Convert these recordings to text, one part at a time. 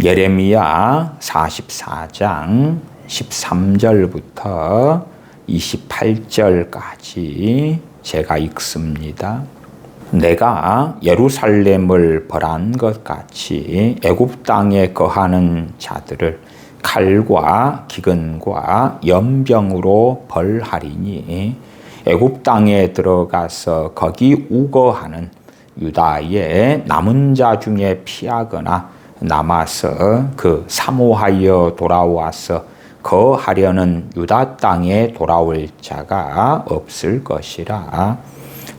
예레미야 44장 13절부터 28절까지 제가 읽습니다. 내가 예루살렘을 벌한 것 같이 애굽 땅에 거하는 자들을 칼과 기근과 연병으로 벌하리니 애굽 땅에 들어가서 거기 우거하는 유다의 남은 자 중에 피하거나 남아서 그 사모하여 돌아와서 거하려는 유다 땅에 돌아올 자가 없을 것이라.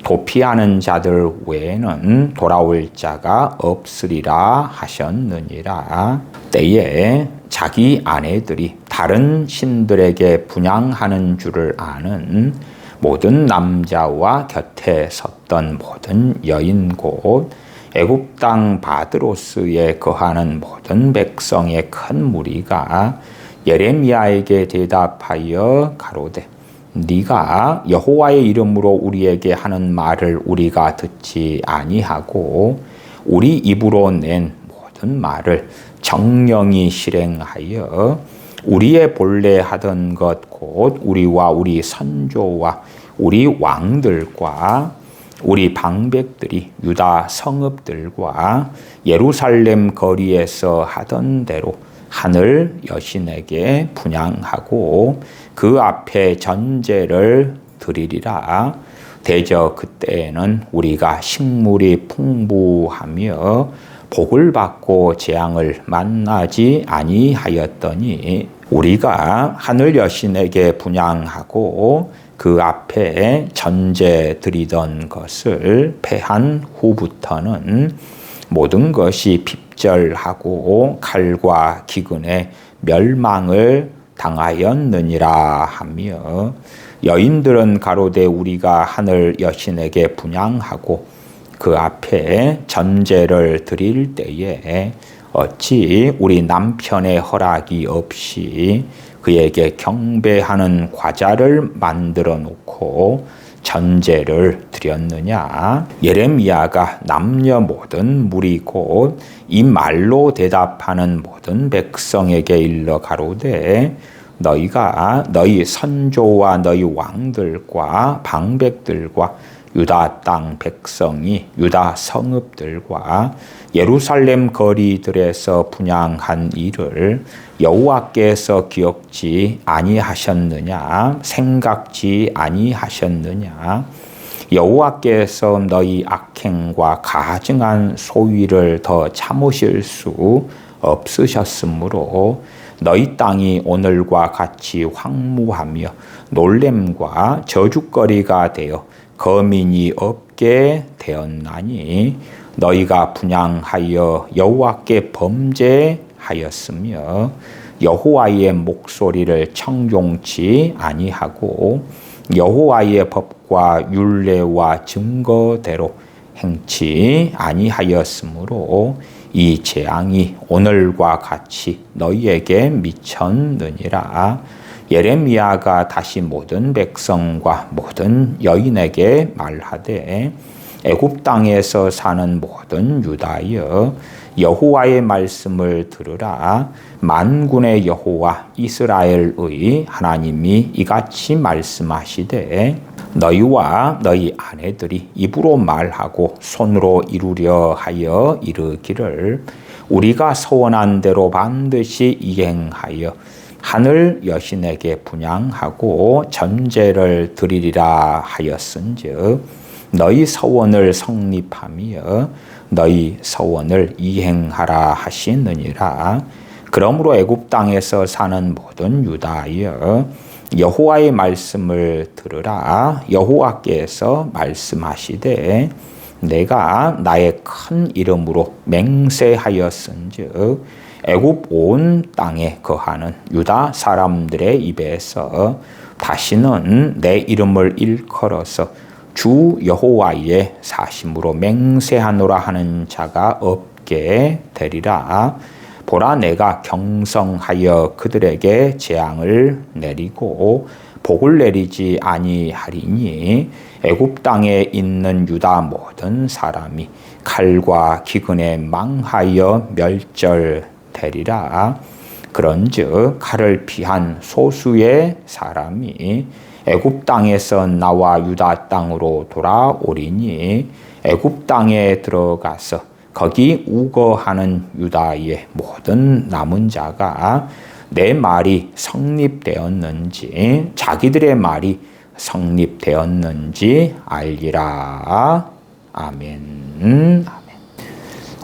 도피하는 자들 외에는 돌아올 자가 없으리라 하셨느니라. 때에 자기 아내들이 다른 신들에게 분향하는 줄을 아는 모든 남자와 곁에 섰던 모든 여인 곧 애굽 땅 바드로스에 거하는 모든 백성의 큰 무리가 예레미야에게 대답하여 가로되 네가 여호와의 이름으로 우리에게 하는 말을 우리가 듣지 아니하고 우리 입으로 낸 모든 말을 정령이 실행하여 우리의 본래 하던 것 곧 우리와 우리 선조와 우리 왕들과 우리 방백들이 유다 성읍들과 예루살렘 거리에서 하던 대로 하늘 여신에게 분향하고 그 앞에 전제를 드리리라. 대저 그때에는 우리가 식물이 풍부하며 복을 받고 재앙을 만나지 아니하였더니 우리가 하늘 여신에게 분향하고 그 앞에 전제 드리던 것을 패한 후부터는 모든 것이 핍절하고 칼과 기근에 멸망을 당하였느니라 하며 여인들은 가로되 우리가 하늘 여신에게 분향하고 그 앞에 전제를 드릴 때에 어찌 우리 남편의 허락이 없이 그에게 경배하는 과자를 만들어 놓고 전제를 드렸느냐. 예레미야가 남녀 모든 무리 곧 이 말로 대답하는 모든 백성에게 일러 가로되 너희가 너희 선조와 너희 왕들과 방백들과 유다 땅 백성이 유다 성읍들과 예루살렘 거리들에서 분향한 일을 여호와께서 기억지 아니하셨느냐, 생각지 아니하셨느냐. 여호와께서 너희 악행과 가증한 소위를 더 참으실 수 없으셨으므로 너희 땅이 오늘과 같이 황무하며 놀램과 저주거리가 되어 거민이 없게 되었나니 너희가 분향하여 여호와께 범죄하였으며 여호와의 목소리를 청종치 아니하고 여호와의 법과 율례와 증거대로 행치 아니하였으므로 이 재앙이 오늘과 같이 너희에게 미쳤느니라. 예레미야가 다시 모든 백성과 모든 여인에게 말하되 애굽 땅에서 사는 모든 유다여 여호와의 말씀을 들으라. 만군의 여호와 이스라엘의 하나님이 이같이 말씀하시되 너희와 너희 아내들이 입으로 말하고 손으로 이루려 하여 이르기를 우리가 서원한 대로 반드시 이행하여 하늘 여신에게 분향하고 전제를 드리리라 하였은즉 너희 서원을 성립하며 너희 서원을 이행하라 하시느니라. 그러므로 애굽 땅에서 사는 모든 유다여 여호와의 말씀을 들으라. 여호와께서 말씀하시되 내가 나의 큰 이름으로 맹세하였은즉 애굽 온 땅에 거하는 유다 사람들의 입에서 다시는 내 이름을 일컬어서 주 여호와의 사심으로 맹세하노라 하는 자가 없게 되리라. 보라 내가 경성하여 그들에게 재앙을 내리고 복을 내리지 아니하리니 애굽 땅에 있는 유다 모든 사람이 칼과 기근에 망하여 멸절되리라 되리라. 그런즉 칼을 피한 소수의 사람이 애굽 땅에서 나와 유다 땅으로 돌아오리니 애굽 땅에 들어가서 거기 우거하는 유다의 모든 남은 자가 내 말이 성립되었는지 자기들의 말이 성립되었는지 알리라. 아멘.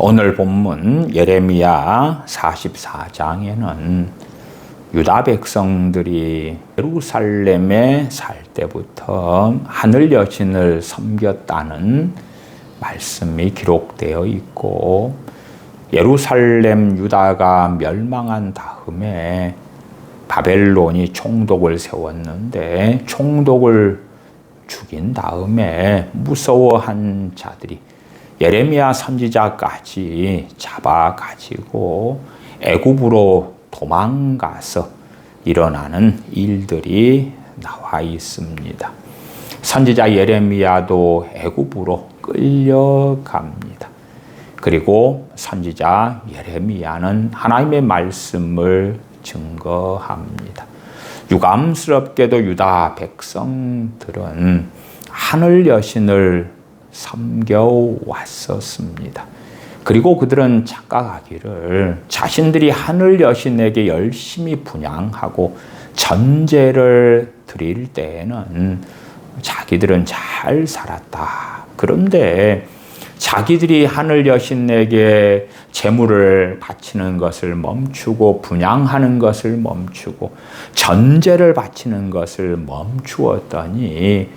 오늘 본문 예레미야 44장에는 유다 백성들이 예루살렘에 살 때부터 하늘 여신을 섬겼다는 말씀이 기록되어 있고, 예루살렘 유다가 멸망한 다음에 바벨론이 총독을 세웠는데 총독을 죽인 다음에 무서워한 자들이 예레미야 선지자까지 잡아가지고 애굽으로 도망가서 일어나는 일들이 나와 있습니다. 선지자 예레미야도 애굽으로 끌려갑니다. 그리고 선지자 예레미야는 하나님의 말씀을 증거합니다. 유감스럽게도 유다 백성들은 하늘 여신을 섬겨왔었습니다. 그리고 그들은 착각하기를 자신들이 하늘 여신에게 열심히 분향하고 전제를 드릴 때에는 자기들은 잘 살았다. 그런데 자기들이 하늘 여신에게 제물을 바치는 것을 멈추고 분향하는 것을 멈추고 전제를 바치는 것을 멈추었더니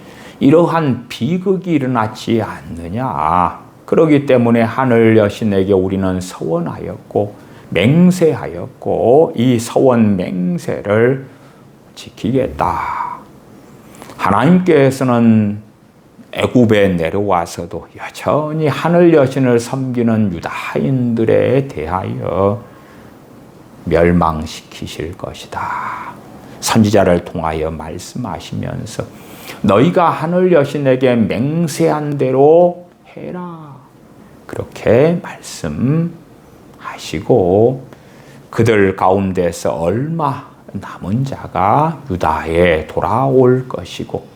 이러한 비극이 일어나지 않느냐. 그러기 때문에 하늘 여신에게 우리는 서원하였고 맹세하였고 이 서원 맹세를 지키겠다. 하나님께서는 애굽에 내려와서도 여전히 하늘 여신을 섬기는 유다인들에 대하여 멸망시키실 것이다. 선지자를 통하여 말씀하시면서 너희가 하늘 여신에게 맹세한 대로 해라. 그렇게 말씀하시고 그들 가운데서 얼마 남은 자가 유다에 돌아올 것이고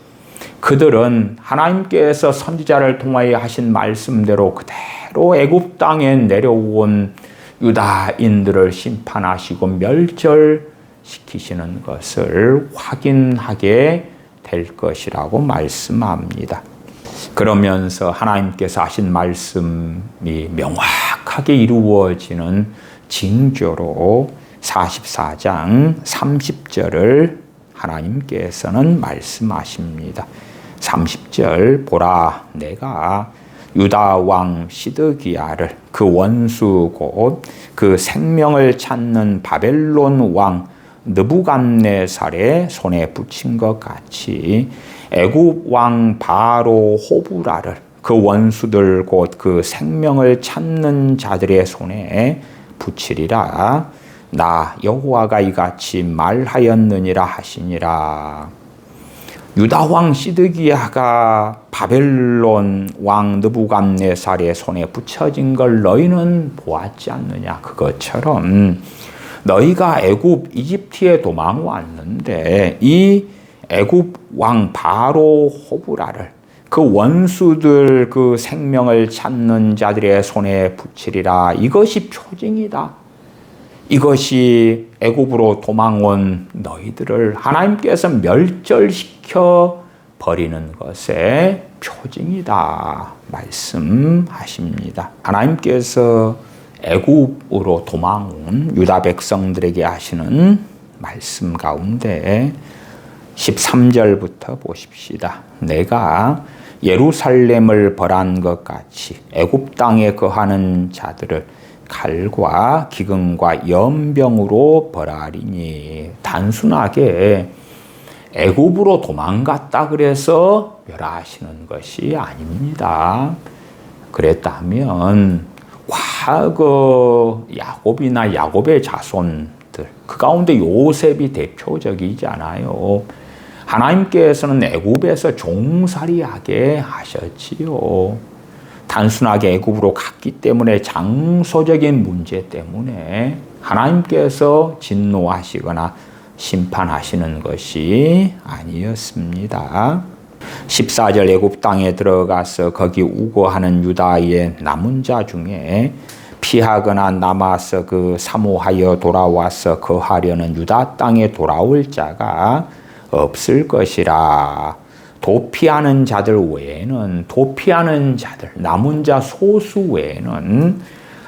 그들은 하나님께서 선지자를 통하여 하신 말씀대로 그대로 애굽 땅에 내려온 유다인들을 심판하시고 멸절시키시는 것을 확인하게 될 것이라고 말씀합니다. 그러면서 하나님께서 하신 말씀이 명확하게 이루어지는 징조로 44장 30절을 하나님께서는 말씀하십니다. 30절 보라 내가 유다 왕 시드기야를 그 원수 곧 그 생명을 찾는 바벨론 왕 느부갓네살의 손에 붙인 것 같이 애굽 왕 바로 호브라를 그 원수들 곧 그 생명을 찾는 자들의 손에 붙이리라. 나 여호와가 이같이 말하였느니라 하시니라. 유다 왕 시드기야가 바벨론 왕 느부갓네살의 손에 붙여진 걸 너희는 보았지 않느냐. 그것처럼 너희가 애굽 이집트에 도망왔는데 이 애굽 왕 바로 호브라를 그 원수들 그 생명을 찾는 자들의 손에 붙이리라. 이것이 표징이다. 이것이 애굽으로 도망온 너희들을 하나님께서 멸절시켜 버리는 것의 표징이다 말씀하십니다. 하나님께서 애굽으로 도망온 유다 백성들에게 하시는 말씀 가운데 13절부터 보십시다. 내가 예루살렘을 벌한 것 같이 애굽 땅에 거하는 자들을 칼과 기근과 연병으로 벌하리니. 단순하게 애굽으로 도망갔다 그래서 멸하시는 것이 아닙니다. 그랬다면 과거 야곱이나 야곱의 자손들 그 가운데 요셉이 대표적이잖아요. 하나님께서는 애굽에서 종살이하게 하셨지요. 단순하게 애굽으로 갔기 때문에 장소적인 문제 때문에 하나님께서 진노하시거나 심판하시는 것이 아니었습니다. 14절 애굽 땅에 들어가서 거기 우거하는 유다의 남은 자 중에 피하거나 남아서 그 사모하여 돌아와서 거하려는 유다 땅에 돌아올 자가 없을 것이라. 도피하는 자들 외에는, 도피하는 자들, 남은 자 소수 외에는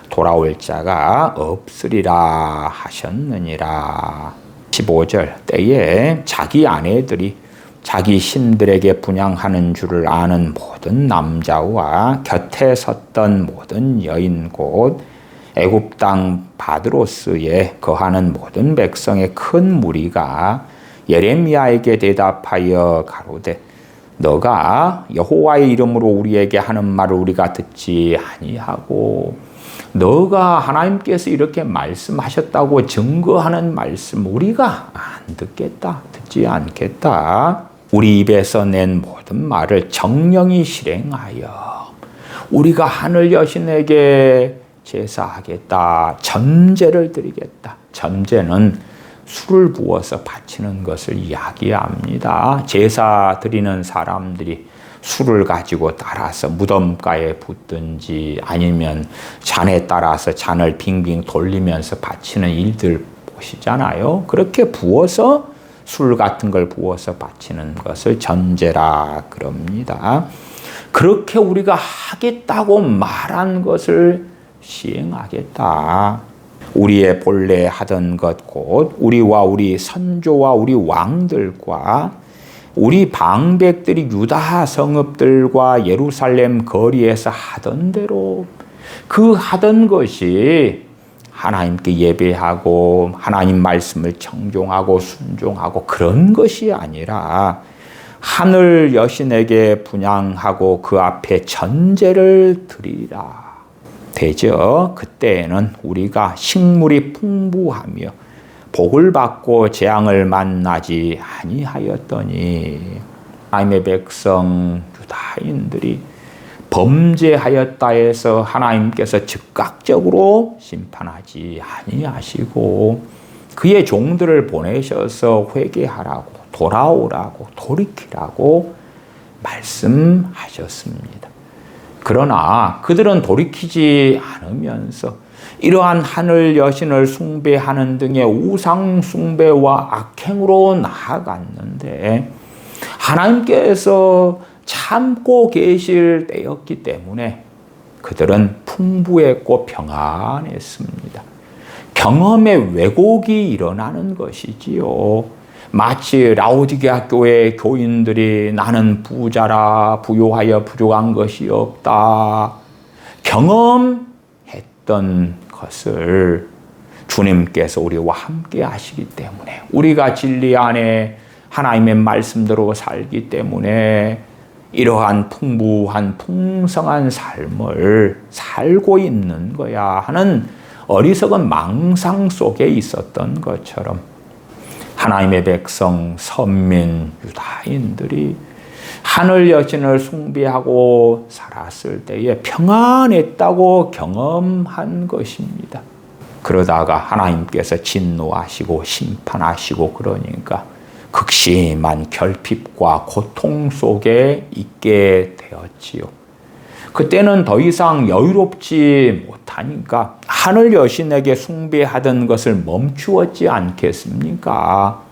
돌아올 자가 없으리라 하셨느니라. 15절 때에 자기 아내들이 자기 신들에게 분향하는 줄을 아는 모든 남자와 곁에 섰던 모든 여인 곧 애굽 땅 바드로스에 거하는 모든 백성의 큰 무리가 예레미야에게 대답하여 가로되 너가 여호와의 이름으로 우리에게 하는 말을 우리가 듣지 아니하고 너가 하나님께서 이렇게 말씀하셨다고 증거하는 말씀 우리가 안 듣겠다, 듣지 않겠다. 우리 입에서 낸 모든 말을 정령이 실행하여 우리가 하늘 여신에게 제사하겠다, 전제를 드리겠다. 전제는 술을 부어서 바치는 것을 이야기합니다. 제사 드리는 사람들이 술을 가지고 따라서 무덤가에 붓든지 아니면 잔에 따라서 잔을 빙빙 돌리면서 바치는 일들 보시잖아요. 그렇게 부어서 술 같은 걸 부어서 바치는 것을 전제라 그럽니다. 그렇게 우리가 하겠다고 말한 것을 시행하겠다. 우리의 본래 하던 것 곧 우리와 우리 선조와 우리 왕들과 우리 방백들이 유다 성읍들과 예루살렘 거리에서 하던 대로 그 하던 것이 하나님께 예배하고 하나님 말씀을 청종하고 순종하고 그런 것이 아니라 하늘 여신에게 분향하고 그 앞에 전제를 드리라. 되죠. 그때에는 우리가 식물이 풍부하며 복을 받고 재앙을 만나지 아니하였더니 하나님의 백성 유다인들이 범죄하였다 해서 하나님께서 즉각적으로 심판하지 아니하시고 그의 종들을 보내셔서 회개하라고 돌아오라고 돌이키라고 말씀하셨습니다. 그러나 그들은 돌이키지 않으면서 이러한 하늘 여신을 숭배하는 등의 우상 숭배와 악행으로 나아갔는데 하나님께서 참고 계실 때였기 때문에 그들은 풍부했고 평안했습니다. 경험의 왜곡이 일어나는 것이지요. 마치 라오디게아 교회 교인들이 나는 부자라 부요하여 부족한 것이 없다 경험했던 것을 주님께서 우리와 함께 하시기 때문에 우리가 진리 안에 하나님의 말씀대로 살기 때문에 이러한 풍부한 풍성한 삶을 살고 있는 거야 하는 어리석은 망상 속에 있었던 것처럼 하나님의 백성, 선민, 유다인들이 하늘 여신을 숭배하고 살았을 때에 평안했다고 경험한 것입니다. 그러다가 하나님께서 진노하시고 심판하시고 그러니까 극심한 결핍과 고통 속에 있게 되었지요. 그때는 더 이상 여유롭지 못하니까 하늘 여신에게 숭배하던 것을 멈추었지 않겠습니까?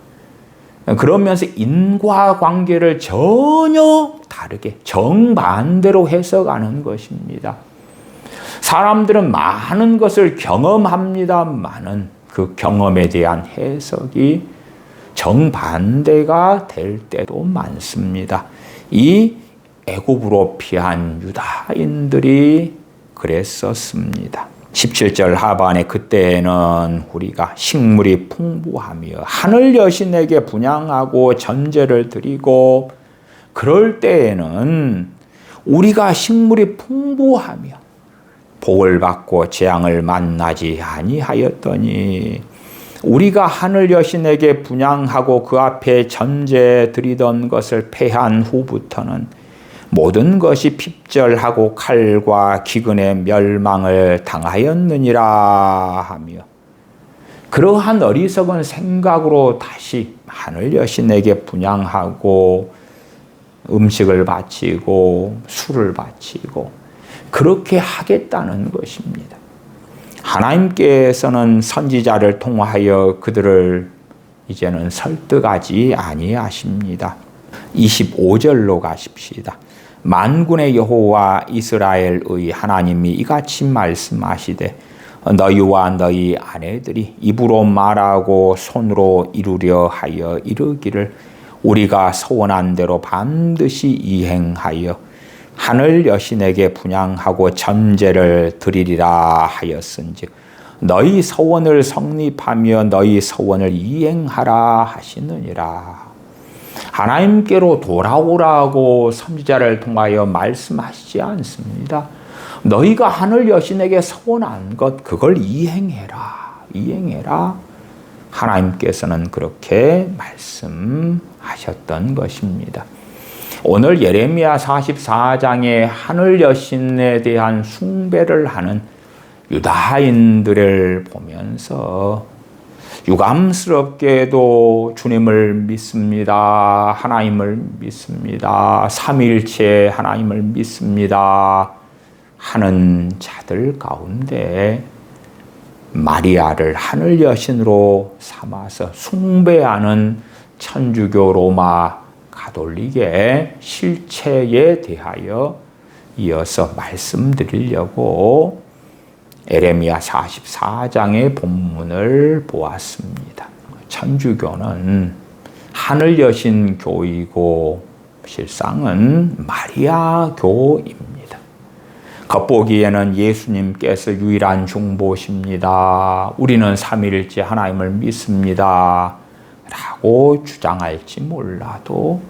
그러면서 인과관계를 전혀 다르게 정반대로 해석하는 것입니다. 사람들은 많은 것을 경험합니다만은 그 경험에 대한 해석이 정반대가 될 때도 많습니다. 이 애굽으로 피한 유다인들이 그랬었습니다. 17절 하반에 그때는 우리가 식물이 풍부하며 하늘 여신에게 분향하고 전제를 드리고 그럴 때에는 우리가 식물이 풍부하며 복을 받고 재앙을 만나지 아니하였더니 우리가 하늘 여신에게 분향하고 그 앞에 전제 드리던 것을 패한 후부터는 모든 것이 핍절하고 칼과 기근의 멸망을 당하였느니라 하며 그러한 어리석은 생각으로 다시 하늘 여신에게 분향하고 음식을 바치고 술을 바치고 그렇게 하겠다는 것입니다. 하나님께서는 선지자를 통하여 그들을 이제는 설득하지 아니하십니다. 25절로 가십시다. 만군의 여호와 이스라엘의 하나님이 이같이 말씀하시되 너희와 너희 아내들이 입으로 말하고 손으로 이루려 하여 이르기를 우리가 소원한 대로 반드시 이행하여 하늘 여신에게 분향하고 전제를 드리리라 하였은즉 너희 소원을 성립하며 너희 소원을 이행하라 하시느니라. 하나님께로 돌아오라고 선지자를 통하여 말씀하시지 않습니다. 너희가 하늘 여신에게 소원한 것 그걸 이행해라. 이행해라. 하나님께서는 그렇게 말씀하셨던 것입니다. 오늘 예레미야 44장에 하늘 여신에 대한 숭배를 하는 유다인들을 보면서 유감스럽게도 주님을 믿습니다. 하나님을 믿습니다. 삼위일체 하나님을 믿습니다. 하는 자들 가운데 마리아를 하늘 여신으로 삼아서 숭배하는 천주교 로마 가톨릭의 실체에 대하여 이어서 말씀드리려고 예레미야 44장의 본문을 보았습니다. 천주교는 하늘 여신 교이고 실상은 마리아 교입니다. 겉보기에는 예수님께서 유일한 중보십니다. 우리는 삼위일체 하나님을 믿습니다. 라고 주장할지 몰라도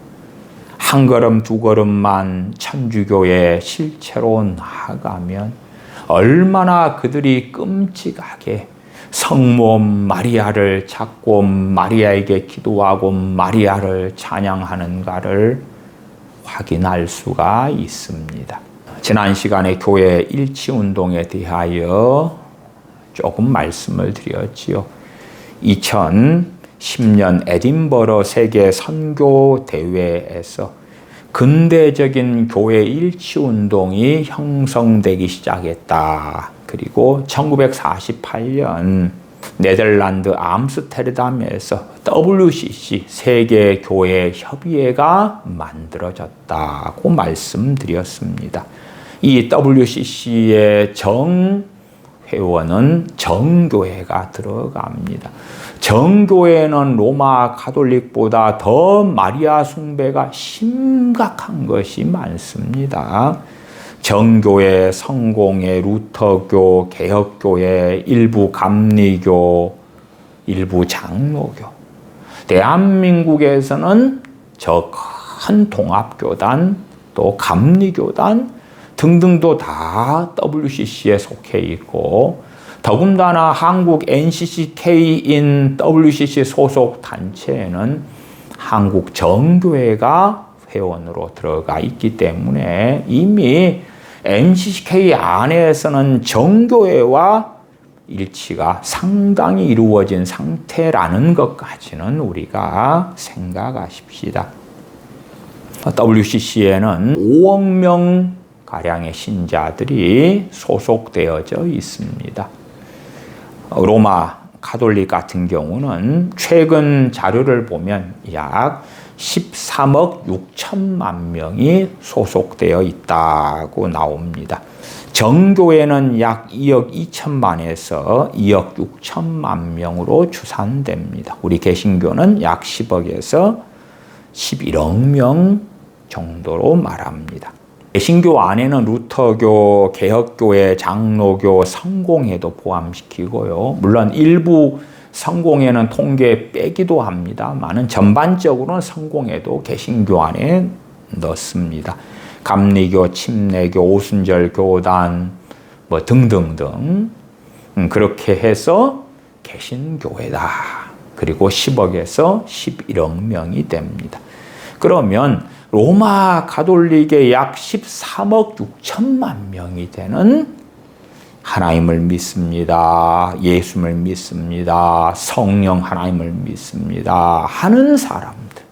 한 걸음 두 걸음만 천주교의 실체로 나아가면 얼마나 그들이 끔찍하게 성모 마리아를 찾고 마리아에게 기도하고 마리아를 찬양하는가를 확인할 수가 있습니다. 지난 시간에 교회 일치운동에 대하여 조금 말씀을 드렸지요. 2010년 에딘버러 세계 선교 대회에서 근대적인 교회 일치운동이 형성되기 시작했다. 그리고 1948년 네덜란드 암스테르담에서 WCC 세계교회협의회가 만들어졌다고 말씀드렸습니다. 이 WCC의 정회원은 정교회가 들어갑니다. 정교회는 로마 가톨릭보다 더 마리아 숭배가 심각한 것이 많습니다. 정교회, 성공회, 루터교, 개혁교회, 일부 감리교, 일부 장로교. 대한민국에서는 저 큰 통합교단, 또 감리교단 등등도 다 WCC에 속해 있고 더군다나 한국 NCCK인 WCC 소속 단체에는 한국 정교회가 회원으로 들어가 있기 때문에 이미 NCCK 안에서는 정교회와 일치가 상당히 이루어진 상태라는 것까지는 우리가 생각하십시다. WCC에는 5억 명 가량의 신자들이 소속되어져 있습니다. 로마 가톨릭 같은 경우는 최근 자료를 보면 약 13억 6천만 명이 소속되어 있다고 나옵니다. 정교회는 약 2억 2천만에서 2억 6천만 명으로 추산됩니다. 우리 개신교는 약 10억에서 11억 명 정도로 말합니다. 개신교 안에는 루터교, 개혁교회, 장로교, 성공회도 포함시키고요. 물론 일부 성공회는 통계에 빼기도 합니다만은 전반적으로는 성공회도 개신교 안에 넣습니다. 감리교, 침례교, 오순절 교단 뭐 등등등 그렇게 해서 개신교회다. 그리고 10억에서 11억 명이 됩니다. 그러면 로마 가톨릭의 약 13억 6천만 명이 되는 하나님을 믿습니다. 예수를 믿습니다. 성령 하나님을 믿습니다. 하는 사람들.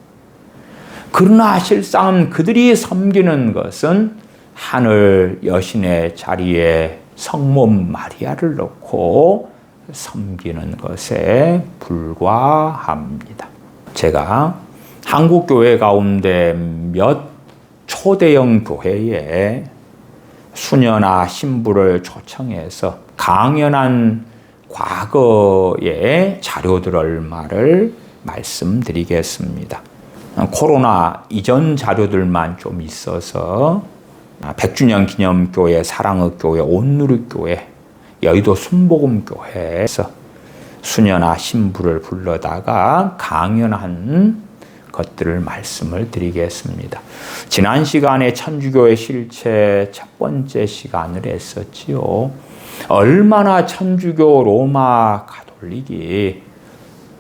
그러나 실상 그들이 섬기는 것은 하늘 여신의 자리에 성몸 마리아를 놓고 섬기는 것에 불과합니다. 제가 한국 교회 가운데 몇 초대형 교회에 수녀나 신부를 초청해서 강연한 과거의 자료들을 말씀드리겠습니다. 코로나 이전 자료들만 좀 있어서 100주년 기념교회, 사랑의교회, 온누리교회, 여의도 순복음교회에서 수녀나 신부를 불러다가 강연한 것들을 말씀을 드리겠습니다. 지난 시간에 천주교의 실체 첫 번째 시간을 했었지요. 얼마나 천주교 로마 가톨릭이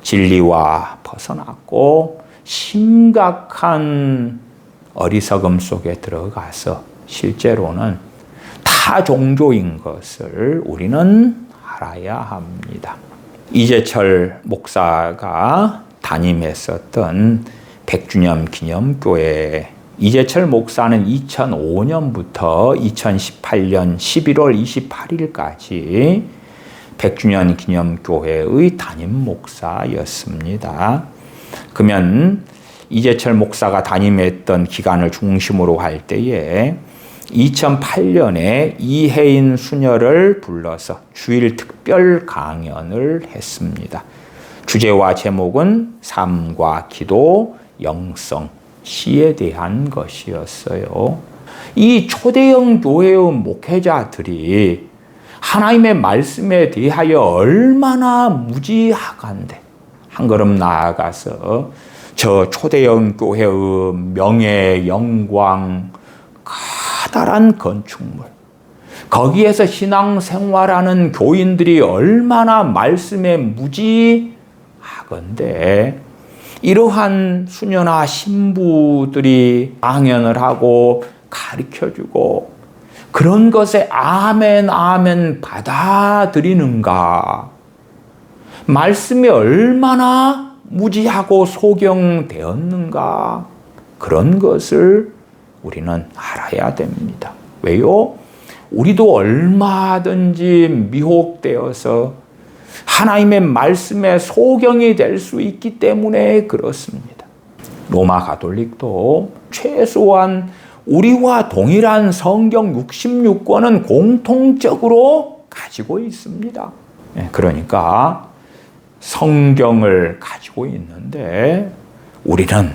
진리와 벗어났고 심각한 어리석음 속에 들어가서 실제로는 타종교인 것을 우리는 알아야 합니다. 이재철 목사가 담임했었던 100주년 기념교회, 이재철 목사는 2005년부터 2018년 11월 28일까지 100주년 기념교회의 담임 목사였습니다. 그러면 이재철 목사가 담임했던 기간을 중심으로 할 때에 2008년에 이혜인 수녀를 불러서 주일 특별 강연을 했습니다. 주제와 제목은 삶과 기도, 영성, 시에 대한 것이었어요. 이 초대형 교회의 목회자들이 하나님의 말씀에 대하여 얼마나 무지하간데 한 걸음 나아가서 저 초대형 교회의 명예, 영광, 커다란 건축물, 거기에서 신앙생활하는 교인들이 얼마나 말씀에 무지하건데 이러한 수녀나 신부들이 강연을 하고 가르쳐주고 그런 것에 아멘 아멘 받아들이는가? 말씀이 얼마나 무지하고 소경되었는가? 그런 것을 우리는 알아야 됩니다. 왜요? 우리도 얼마든지 미혹되어서 하나님의 말씀에 소경이 될 수 있기 때문에 그렇습니다. 로마 가톨릭도 최소한 우리와 동일한 성경 66권은 공통적으로 가지고 있습니다. 그러니까 성경을 가지고 있는데 우리는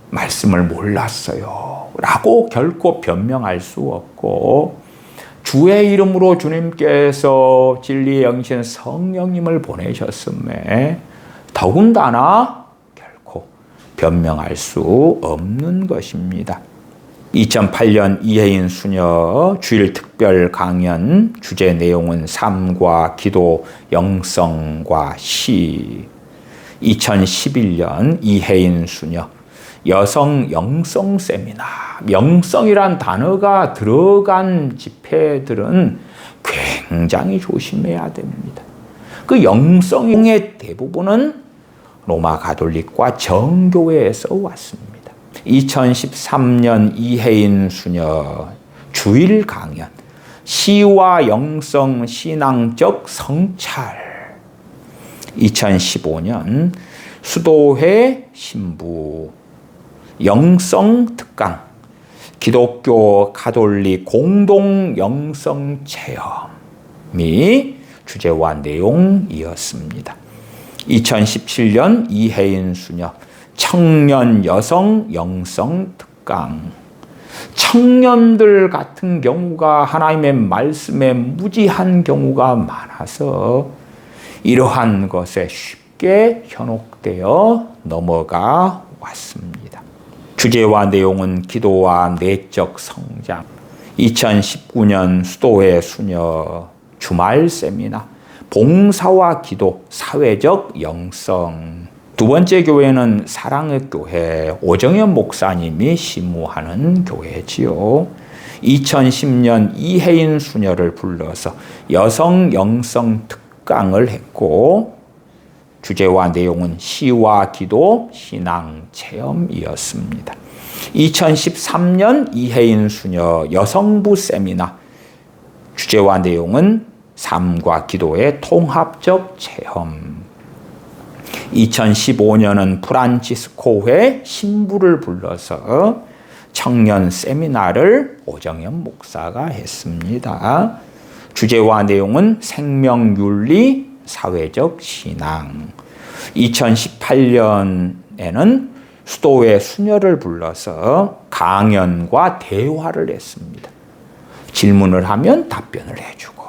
말씀을 몰랐어요 라고 결코 변명할 수 없고, 주의 이름으로 주님께서 진리의 영신 성령님을 보내셨음에 더군다나 결코 변명할 수 없는 것입니다. 2008년 이혜인 수녀 주일 특별 강연 주제 내용은 삶과 기도, 영성과 시. 2011년 이혜인 수녀 여성 영성 세미나. 영성이란 단어가 들어간 집회들은 굉장히 조심해야 됩니다. 그 영성의 대부분은 로마 가톨릭과 정교회에서 왔습니다. 2013년 이혜인 수녀 주일 강연 시와 영성 신앙적 성찰. 2015년 수도회 신부 영성 특강 기독교 가톨릭 공동 영성 체험이 주제와 내용이었습니다. 2017년 이혜인 수녀 청년 여성 영성 특강. 청년들 같은 경우가 하나님의 말씀에 무지한 경우가 많아서 이러한 것에 쉽게 현혹되어 넘어가 왔습니다. 주제와 내용은 기도와 내적 성장. 2019년 수도회 수녀 주말 세미나 봉사와 기도, 사회적 영성. 두 번째 교회는 사랑의 교회 오정현 목사님이 심무하는 교회지요. 2010년 이혜인 수녀를 불러서 여성 영성 특강을 했고 주제와 내용은 시와 기도, 신앙 체험이었습니다. 2013년 이혜인 수녀 여성부 세미나 주제와 내용은 삶과 기도의 통합적 체험. 2015년은 프란치스코회 신부를 불러서 청년 세미나를 오정현 목사가 했습니다. 주제와 내용은 생명윤리, 사회적 신앙. 2018년에는 수도회 수녀를 불러서 강연과 대화를 했습니다. 질문을 하면 답변을 해주고.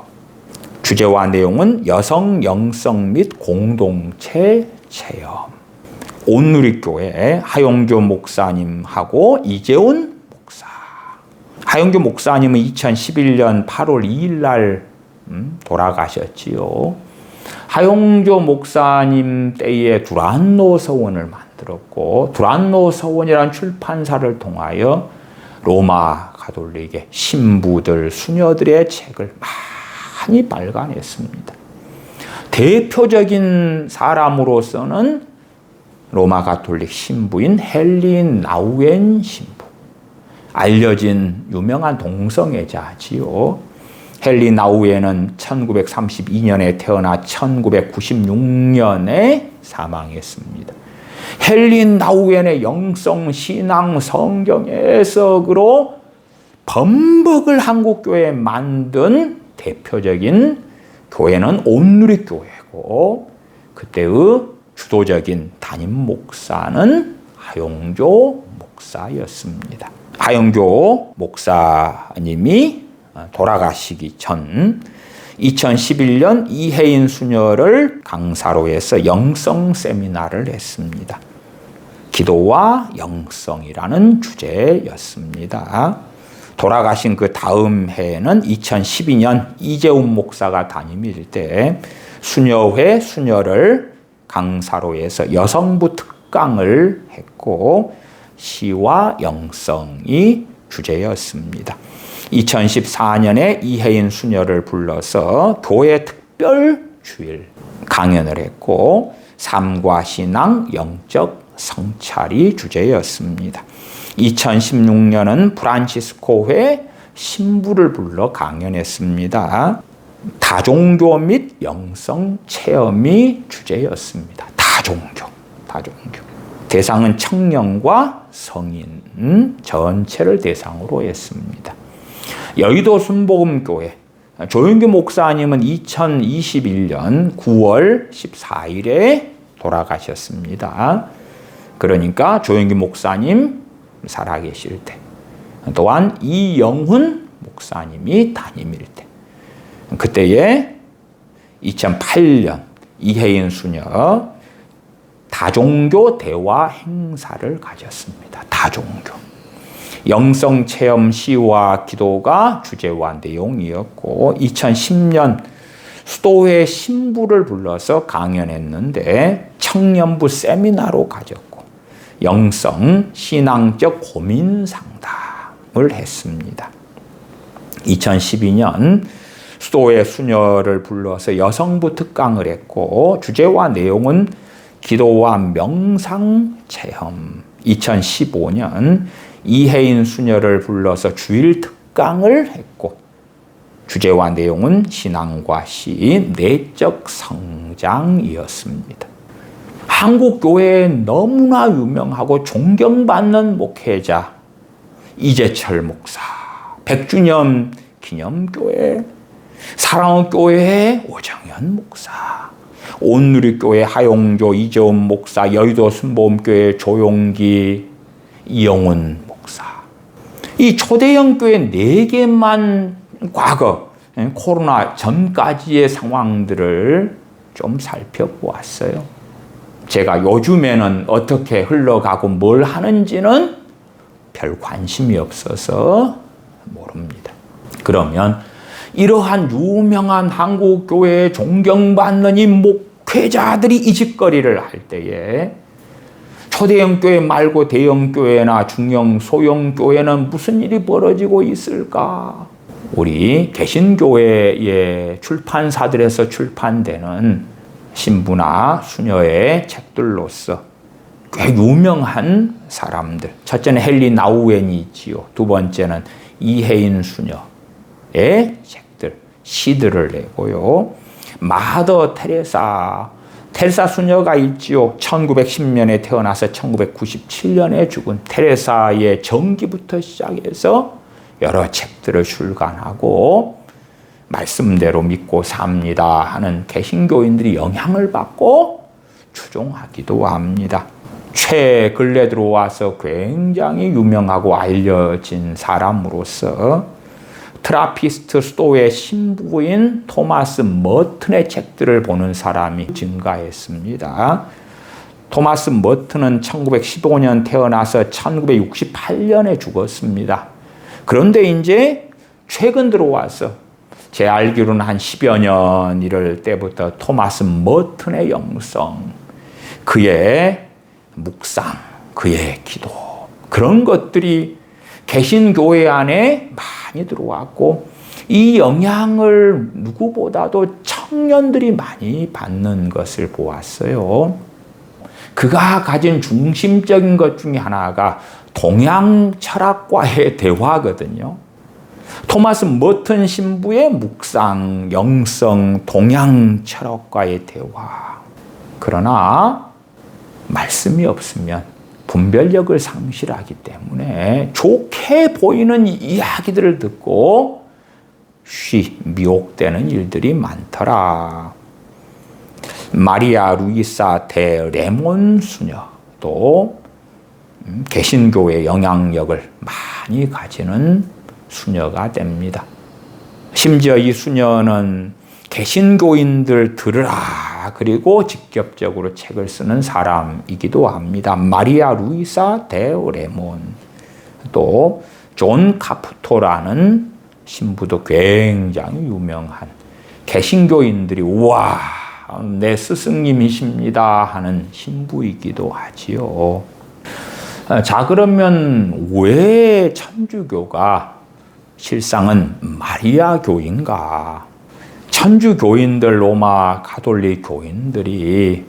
주제와 내용은 여성 영성 및 공동체 체험. 온누리교회 하용교 목사님하고 이재훈 목사. 하용교 목사님은 2011년 8월 2일 날 돌아가셨지요. 하용교 목사님 때에 두란노 서원을 만들었고 두란노 서원이라는 출판사를 통하여 로마 가톨릭의 신부들, 수녀들의 책을 많이 발간했습니다. 대표적인 사람으로서는 로마 가톨릭 신부인 헬린 나우엔 신부. 알려진 유명한 동성애자지요. 헬린 나우엔은 1932년에 태어나 1996년에 사망했습니다. 헬린 나우엔의 영성, 신앙, 성경 해석으로 범벅을 한국교회에 만든 대표적인 교회는 온누리교회고 그때의 주도적인 담임 목사는 하용조 목사였습니다. 하용조 목사님이 돌아가시기 전 2011년 이혜인 수녀를 강사로 해서 영성 세미나를 했습니다. 기도와 영성이라는 주제였습니다. 돌아가신 그 다음 해에는 2012년 이재훈 목사가 담임일 때 수녀회 수녀를 강사로 해서 여성부 특강을 했고 시와 영성이 주제였습니다. 2014년에 이혜인 수녀를 불러서 교회 특별 주일 강연을 했고 삶과 신앙, 영적 성찰이 주제였습니다. 2016년은 프란치스코회 신부를 불러 강연했습니다. 다종교 및 영성 체험이 주제였습니다. 다종교. 대상은 청년과 성인 전체를 대상으로 했습니다. 여의도 순복음교회 조영규 목사님은 2021년 9월 14일에 돌아가셨습니다. 그러니까 조영규 목사님 살아계실 때, 또한 이영훈 목사님이 담임일 때, 그때에 2008년 이혜인 수녀 다종교 대화 행사를 가졌습니다. 다종교. 영성 체험 시와 기도가 주제와 내용이었고 2010년 수도회 신부를 불러서 강연했는데 청년부 세미나로 가졌고 영성 신앙적 고민 상담을 했습니다. 2012년 수도회 수녀를 불러서 여성부 특강을 했고 주제와 내용은 기도와 명상 체험. 2015년 이혜인 수녀를 불러서 주일 특강을 했고 주제와 내용은 신앙과 시, 내적 성장이었습니다. 한국 교회에 너무나 유명하고 존경받는 목회자 이재철 목사, 100주년 기념교회 사랑의교회의 오정현 목사, 온누리교회 하용조 이재훈 목사, 여의도 순복음교회 조용기 이영훈 목사. 이 초대형 교회 4개만 과거 코로나 전까지의 상황들을 좀 살펴보았어요. 제가 요즘에는 어떻게 흘러가고 뭘 하는지는 별 관심이 없어서 모릅니다. 그러면 이러한 유명한 한국 교회에 존경받는 이 목회자들이 이 짓거리를 할 때에 초대형 교회 말고 대형 교회나 중형, 소형 교회는 무슨 일이 벌어지고 있을까? 우리 개신교회의 출판사들에서 출판되는 신부나 수녀의 책들로서 꽤 유명한 사람들. 첫째는 헨리 나우엔이지요. 두 번째는 이혜인 수녀의 책들, 시들을 내고요. 마더 테레사 수녀가 있지요. 1910년에 태어나서 1997년에 죽은 테레사의 전기부터 시작해서 여러 책들을 출간하고 말씀대로 믿고 삽니다 하는 개신교인들이 영향을 받고 추종하기도 합니다. 최근래 들어와서 굉장히 유명하고 알려진 사람으로서 트라피스트 스토어의 신부인 토마스 머튼의 책들을 보는 사람이 증가했습니다. 토마스 머튼은 1915년 태어나서 1968년에 죽었습니다. 그런데 이제 최근 들어와서 제 알기로는 한 10여 년 이럴 때부터 토마스 머튼의 영성, 그의 묵상, 그의 기도, 그런 것들이 개신교회 안에 많이 들어왔고 이 영향을 누구보다도 청년들이 많이 받는 것을 보았어요. 그가 가진 중심적인 것 중에 하나가 동양 철학과의 대화거든요. 토마스 머튼 신부의 묵상, 영성, 동양 철학과의 대화. 그러나 말씀이 없으면 분별력을 상실하기 때문에 좋게 보이는 이야기들을 듣고 미혹되는 일들이 많더라. 마리아 루이사 데 레몬 수녀도 개신교의 영향력을 많이 가지는 수녀가 됩니다. 심지어 이 수녀는 개신교인들 들으라 그리고 직접적으로 책을 쓰는 사람이기도 합니다. 마리아 루이사 데 레몬, 또 존 카푸토라는 신부도 굉장히 유명한 개신교인들이 우와 내 스승님이십니다 하는 신부이기도 하지요. 자, 그러면 왜 천주교가 실상은 마리아 교인가? 천주교인들, 로마 가톨릭 교인들이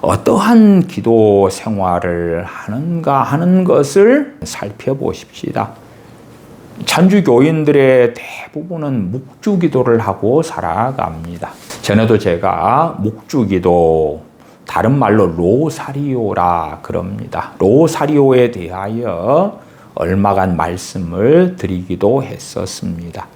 어떠한 기도 생활을 하는가 하는 것을 살펴보십시다. 천주교인들의 대부분은 묵주기도를 하고 살아갑니다. 전에도 제가 묵주기도, 다른 말로 로사리오라 그럽니다. 로사리오에 대하여 얼마간 말씀을 드리기도 했었습니다.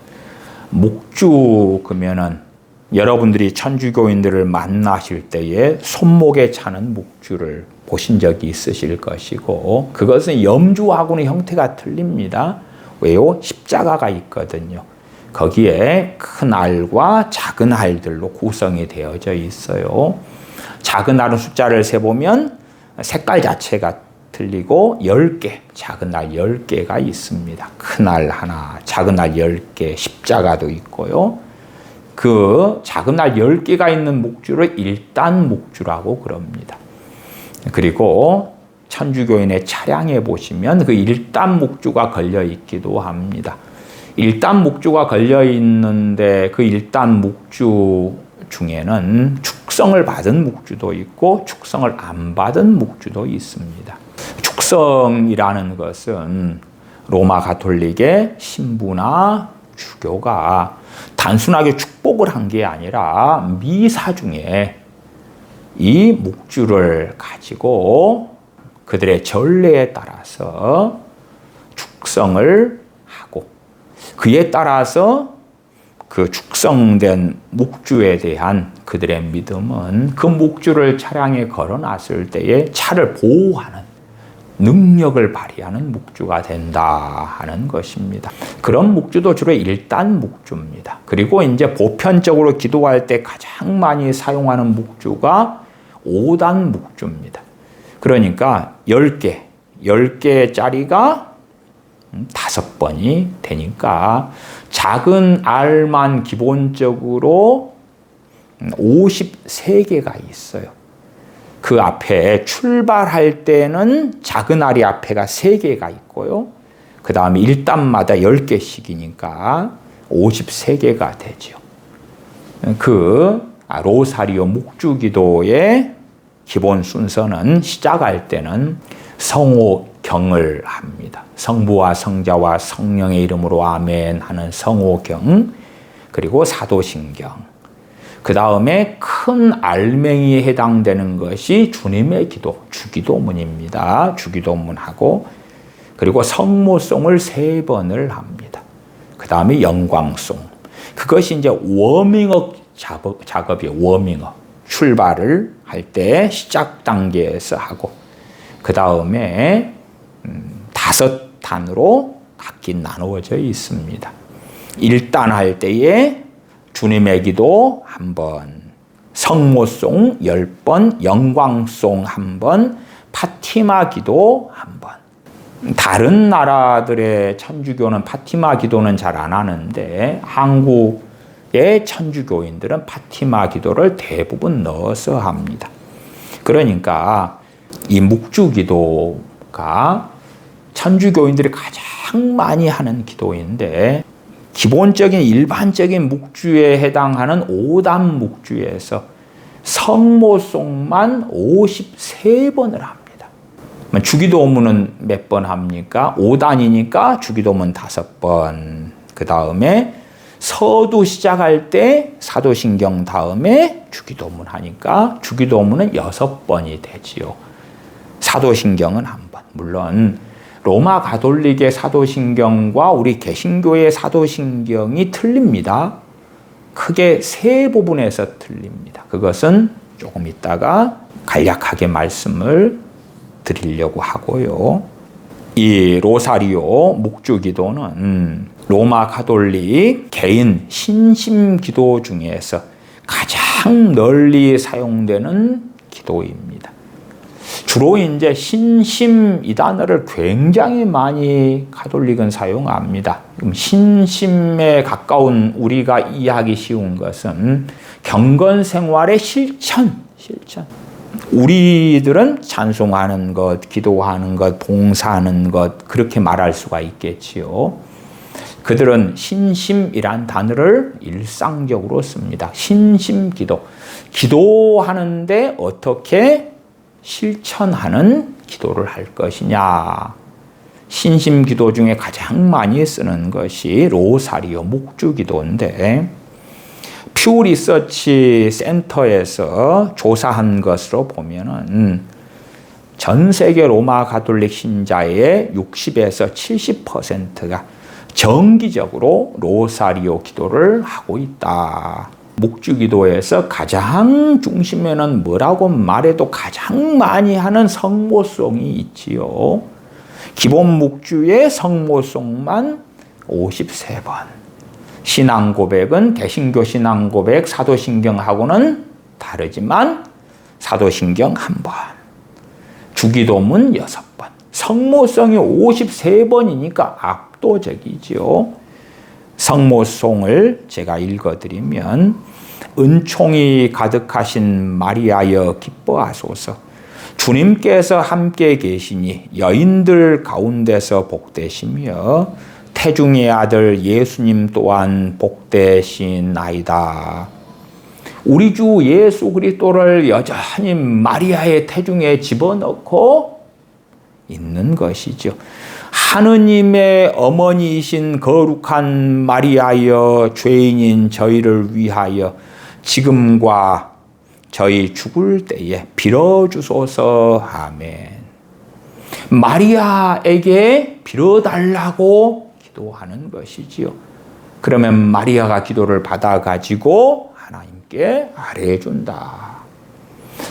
묵주 그러면은 여러분들이 천주교인들을 만나실 때에 손목에 차는 묵주를 보신 적이 있으실 것이고, 그것은 염주하고는 형태가 틀립니다. 왜요? 십자가가 있거든요. 거기에 큰 알과 작은 알들로 구성이 되어져 있어요. 작은 알은 숫자를 세보면 색깔 자체가 틀리고 10개, 작은 알 10개가 있습니다. 큰 알 하나, 작은 알 10개, 십자가도 있고요. 그 작은 알 10개가 있는 묵주를 일단 묵주라고 그럽니다. 그리고 천주교인의 차량에 보시면 그 일단 묵주가 걸려 있기도 합니다. 일단 묵주가 걸려 있는데 그 일단 묵주 중에는 축성을 받은 묵주도 있고 축성을 안 받은 묵주도 있습니다. 축성이라는 것은 로마 가톨릭의 신부나 주교가 단순하게 축복을 한 게 아니라 미사 중에 이 묵주를 가지고 그들의 전례에 따라서 축성을 하고 그에 따라서 그 축성된 묵주에 대한 그들의 믿음은 그 묵주를 차량에 걸어놨을 때에 차를 보호하는 능력을 발휘하는 묵주가 된다 하는 것입니다. 그런 묵주도 주로 1단 묵주입니다. 그리고 이제 보편적으로 기도할 때 가장 많이 사용하는 묵주가 5단 묵주입니다. 그러니까 10개짜리가 5번이 되니까 작은 알만 기본적으로 53개가 있어요. 그 앞에 출발할 때는 작은 알이 앞에가 3개가 있고요. 그 다음에 1단마다 10개씩이니까 53개가 되죠. 그 로사리오 묵주기도의 기본 순서는 시작할 때는 성호경을 합니다. 성부와 성자와 성령의 이름으로 아멘 하는 성호경, 그리고 사도신경, 그 다음에 큰 알맹이에 해당되는 것이 주님의 기도, 주기도문입니다. 주기도문하고, 그리고 성모송을 3번을 합니다. 그 다음에 영광송. 그것이 이제 워밍업 작업이에요. 워밍업. 출발을 할 때 시작 단계에서 하고, 그 다음에 5단으로 각기 나누어져 있습니다. 1단 할 때에 주님의 기도 1번, 성모송 10번, 영광송 1번, 파티마 기도 1번. 다른 나라들의 천주교는 파티마 기도는 잘 안 하는데 한국의 천주교인들은 파티마 기도를 대부분 넣어서 합니다. 그러니까 이 묵주 기도가 천주교인들이 가장 많이 하는 기도인데, 기본적인 일반적인 묵주에 해당하는 5단 묵주에서 성모송만 53번을 합니다. 주기도문은 몇 번 합니까? 5단이니까 주기도문 5번. 그 다음에 서두 시작할 때 사도신경 다음에 주기도문 하니까 주기도문은 6번이 되지요. 사도신경은 1번. 물론 로마 가톨릭의 사도신경과 우리 개신교의 사도신경이 틀립니다. 크게 3부분에서 틀립니다. 그것은 조금 이따가 간략하게 말씀을 드리려고 하고요. 이 로사리오 묵주기도는 로마 가톨릭 개인 신심기도 중에서 가장 널리 사용되는 기도입니다. 주로 이제 신심 이 단어를 굉장히 많이 가톨릭은 사용합니다. 신심에 가까운 우리가 이해하기 쉬운 것은 경건 생활의 실천. 우리들은 찬송하는 것, 기도하는 것, 봉사하는 것, 그렇게 말할 수가 있겠지요. 그들은 신심이란 단어를 일상적으로 씁니다. 신심기도. 기도하는데 어떻게 실천하는 기도를 할 것이냐. 신심기도 중에 가장 많이 쓰는 것이 로사리오 묵주기도인데, 퓨 리서치 센터에서 조사한 것으로 보면은 전 세계 로마 가톨릭 신자의 60에서 70%가 정기적으로 로사리오 기도를 하고 있다. 묵주기도에서 가장 중심에는 뭐라고 말해도 가장 많이 하는 성모송이 있지요. 기본 묵주의 성모송만 53번. 신앙고백은 개신교 신앙고백 사도신경하고는 다르지만 사도신경 1번, 주기도문 6번, 성모송이 53번이니까 압도적이지요. 성모송을 제가 읽어드리면, 은총이 가득하신 마리아여 기뻐하소서. 주님께서 함께 계시니 여인들 가운데서 복되시며 태중의 아들 예수님 또한 복되시나이다. 우리 주 예수 그리스도를 여전히 마리아의 태중에 집어넣고 있는 것이죠. 하느님의 어머니이신 거룩한 마리아여, 죄인인 저희를 위하여 지금과 저희 죽을 때에 빌어주소서. 아멘. 마리아에게 빌어달라고 기도하는 것이지요. 그러면 마리아가 기도를 받아가지고 하나님께 아뢰준다.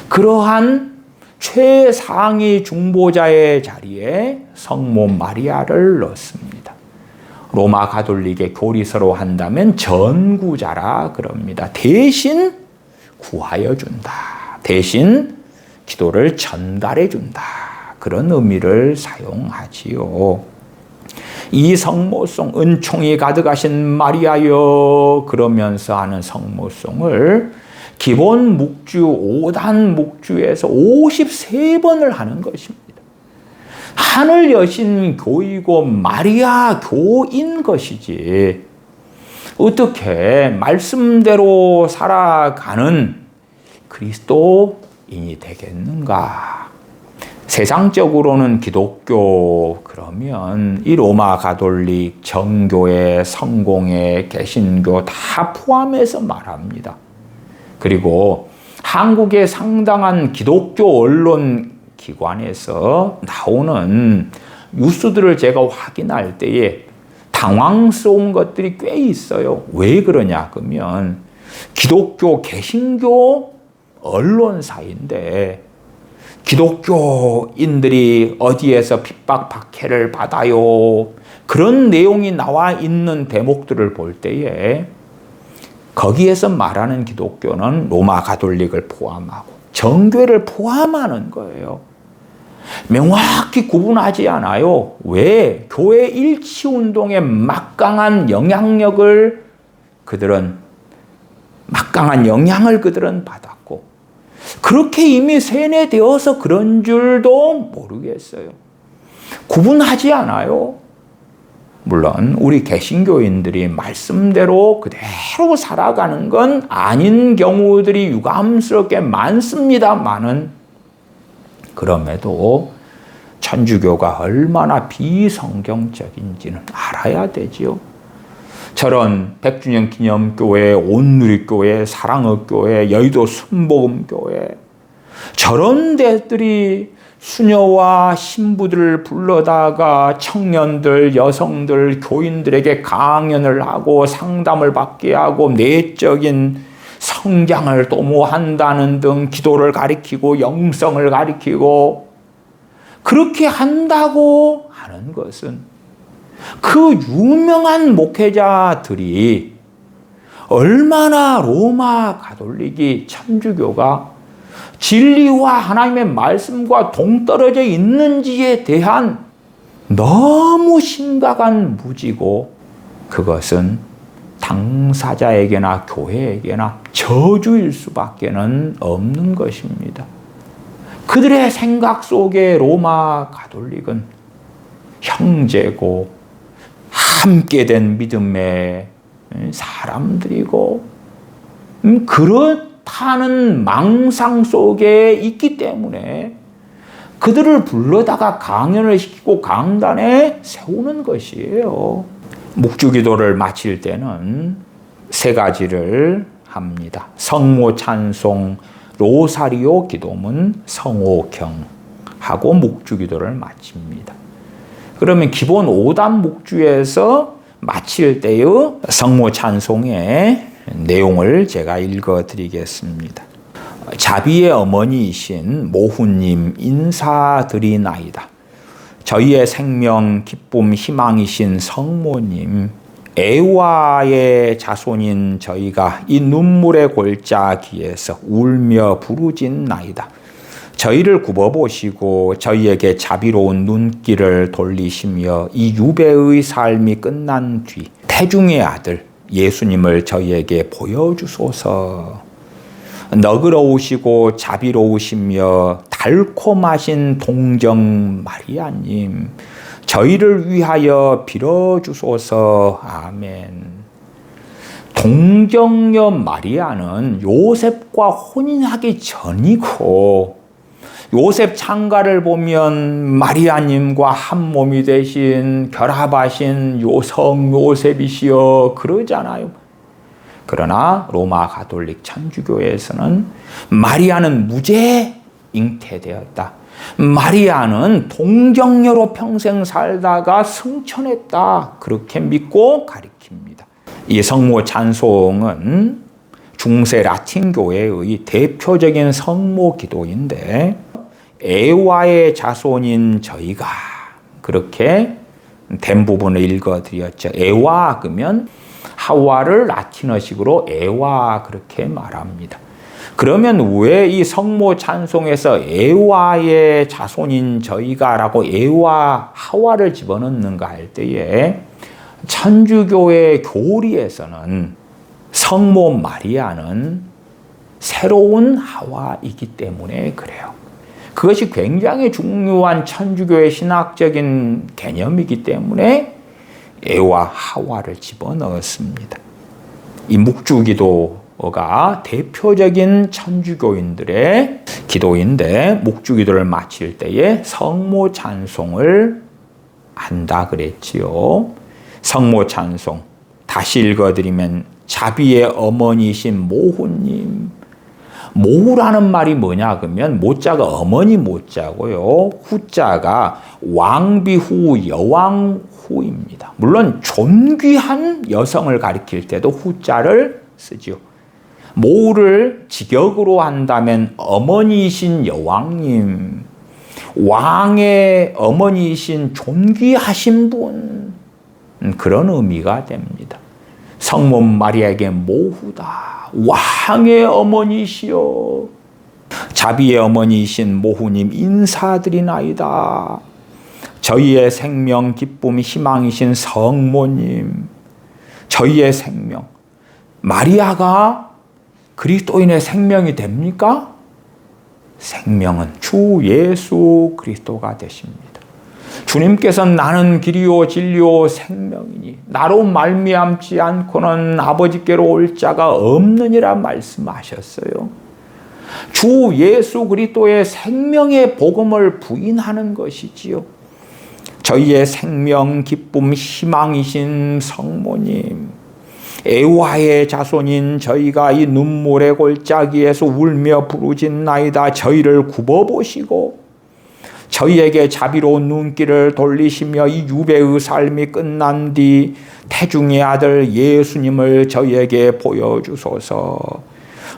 그러한 최상위 중보자의 자리에 성모 마리아를 넣습니다. 로마 가톨릭의 교리서로 한다면 전구자라 그럽니다. 대신 구하여 준다. 대신 기도를 전달해 준다. 그런 의미를 사용하지요. 이 성모송, 은총이 가득하신 마리아여 그러면서 하는 성모송을 기본 묵주 5단 묵주에서 53번을 하는 것입니다. 하늘 여신 교이고 마리아 교인 것이지 어떻게 말씀대로 살아가는 그리스도인이 되겠는가? 세상적으로는 기독교 그러면 이 로마 가톨릭, 정교회, 성공회, 개신교 다 포함해서 말합니다. 그리고 한국의 상당한 기독교 언론 기관에서 나오는 뉴스들을 제가 확인할 때에 당황스러운 것들이 꽤 있어요. 왜 그러냐 그러면 기독교, 개신교 언론사인데 기독교인들이 어디에서 핍박, 박해를 받아요. 그런 내용이 나와 있는 대목들을 볼 때에 거기에서 말하는 기독교는 로마 가톨릭을 포함하고 정교회를 포함하는 거예요. 명확히 구분하지 않아요. 왜? 교회 일치운동의 막강한 영향을 그들은 받았고 그렇게 이미 세뇌되어서 그런 줄도 모르겠어요. 구분하지 않아요. 물론 우리 개신교인들이 말씀대로 그대로 살아가는 건 아닌 경우들이 유감스럽게 많습니다만은 그럼에도 천주교가 얼마나 비성경적인지는 알아야 되지요. 저런 백주년 기념교회, 온누리교회, 사랑의교회, 여의도 순복음교회 저런 데들이 수녀와 신부들을 불러다가 청년들, 여성들, 교인들에게 강연을 하고 상담을 받게 하고 내적인 성장을 도모한다는 등 기도를 가리키고 영성을 가리키고 그렇게 한다고 하는 것은 그 유명한 목회자들이 얼마나 로마 가톨릭이 천주교가 진리와 하나님의 말씀과 동떨어져 있는지에 대한 너무 심각한 무지고 그것은 당사자에게나 교회에게나 저주일 수밖에는 없는 것입니다. 그들의 생각 속에 로마 가톨릭은 형제고 함께 된 믿음의 사람들이고 그렇다는 망상 속에 있기 때문에 그들을 불러다가 강연을 시키고 강단에 세우는 것이에요. 묵주기도를 마칠 때는 세 가지를 합니다. 성모 찬송, 로사리오 기도문, 성호경하고 묵주기도를 마칩니다. 그러면 기본 5단 묵주에서 마칠 때의 성모 찬송의 내용을 제가 읽어드리겠습니다. 자비의 어머니이신 모후님 인사드리나이다. 저희의 생명, 기쁨, 희망이신 성모님, 애와의 자손인 저희가 이 눈물의 골짜기에서 울며 부르짖나이다. 저희를 굽어보시고 저희에게 자비로운 눈길을 돌리시며 이 유배의 삶이 끝난 뒤 태중의 아들 예수님을 저희에게 보여주소서. 너그러우시고 자비로우시며 달콤하신 동정 마리아님, 저희를 위하여 빌어주소서. 아멘. 동정녀 마리아는 요셉과 혼인하기 전이고 요셉 창가를 보면 마리아님과 한 몸이 되신 결합하신 성 요셉이시여 그러잖아요. 그러나 로마 가톨릭 천주교에서는 마리아는 무죄 잉태되었다. 마리아는 동정녀로 평생 살다가 승천했다. 그렇게 믿고 가리킵니다. 이 성모 찬송은 중세 라틴 교회의 대표적인 성모 기도인데 애와의 자손인 저희가 그렇게 된 부분을 읽어드렸죠. 애와 그러면 하와를 라틴어식으로 애와 그렇게 말합니다. 그러면 왜 이 성모 찬송에서 애와의 자손인 저희가 라고 애와 하와를 집어넣는가 할 때에 천주교의 교리에서는 성모 마리아는 새로운 하와이기 때문에 그래요. 그것이 굉장히 중요한 천주교의 신학적인 개념이기 때문에 에와 하와를 집어넣었습니다. 이 묵주기도가 대표적인 천주교인들의 기도인데, 묵주기도를 마칠 때에 성모 찬송을 한다 그랬지요. 성모 찬송 다시 읽어드리면, 자비의 어머니이신 모후님. 모후라는 말이 뭐냐 그러면, 모자가 어머니 모자고요, 후자가 왕비후 여왕후입니다. 물론 존귀한 여성을 가리킬 때도 후자를 쓰죠. 모후를 직역으로 한다면 어머니이신 여왕님, 왕의 어머니이신 존귀하신 분, 그런 의미가 됩니다. 성모 마리아에게 모후다. 왕의 어머니시여. 자비의 어머니이신 모후님 인사드리나이다. 저희의 생명, 기쁨, 희망이신 성모님, 저희의 생명. 마리아가 그리스도인의 생명이 됩니까? 생명은 주 예수 그리스도가 되십니다. 주님께서는 나는 길이요 진리요 생명이니 나로 말미암지 않고는 아버지께로 올 자가 없느니라 말씀하셨어요. 주 예수 그리스도의 생명의 복음을 부인하는 것이지요. 저희의 생명, 기쁨, 희망이신 성모님, 에와의 자손인 저희가 이 눈물의 골짜기에서 울며 부르짖나이다. 저희를 굽어보시고 저희에게 자비로운 눈길을 돌리시며 이 유배의 삶이 끝난 뒤 태중의 아들 예수님을 저희에게 보여주소서.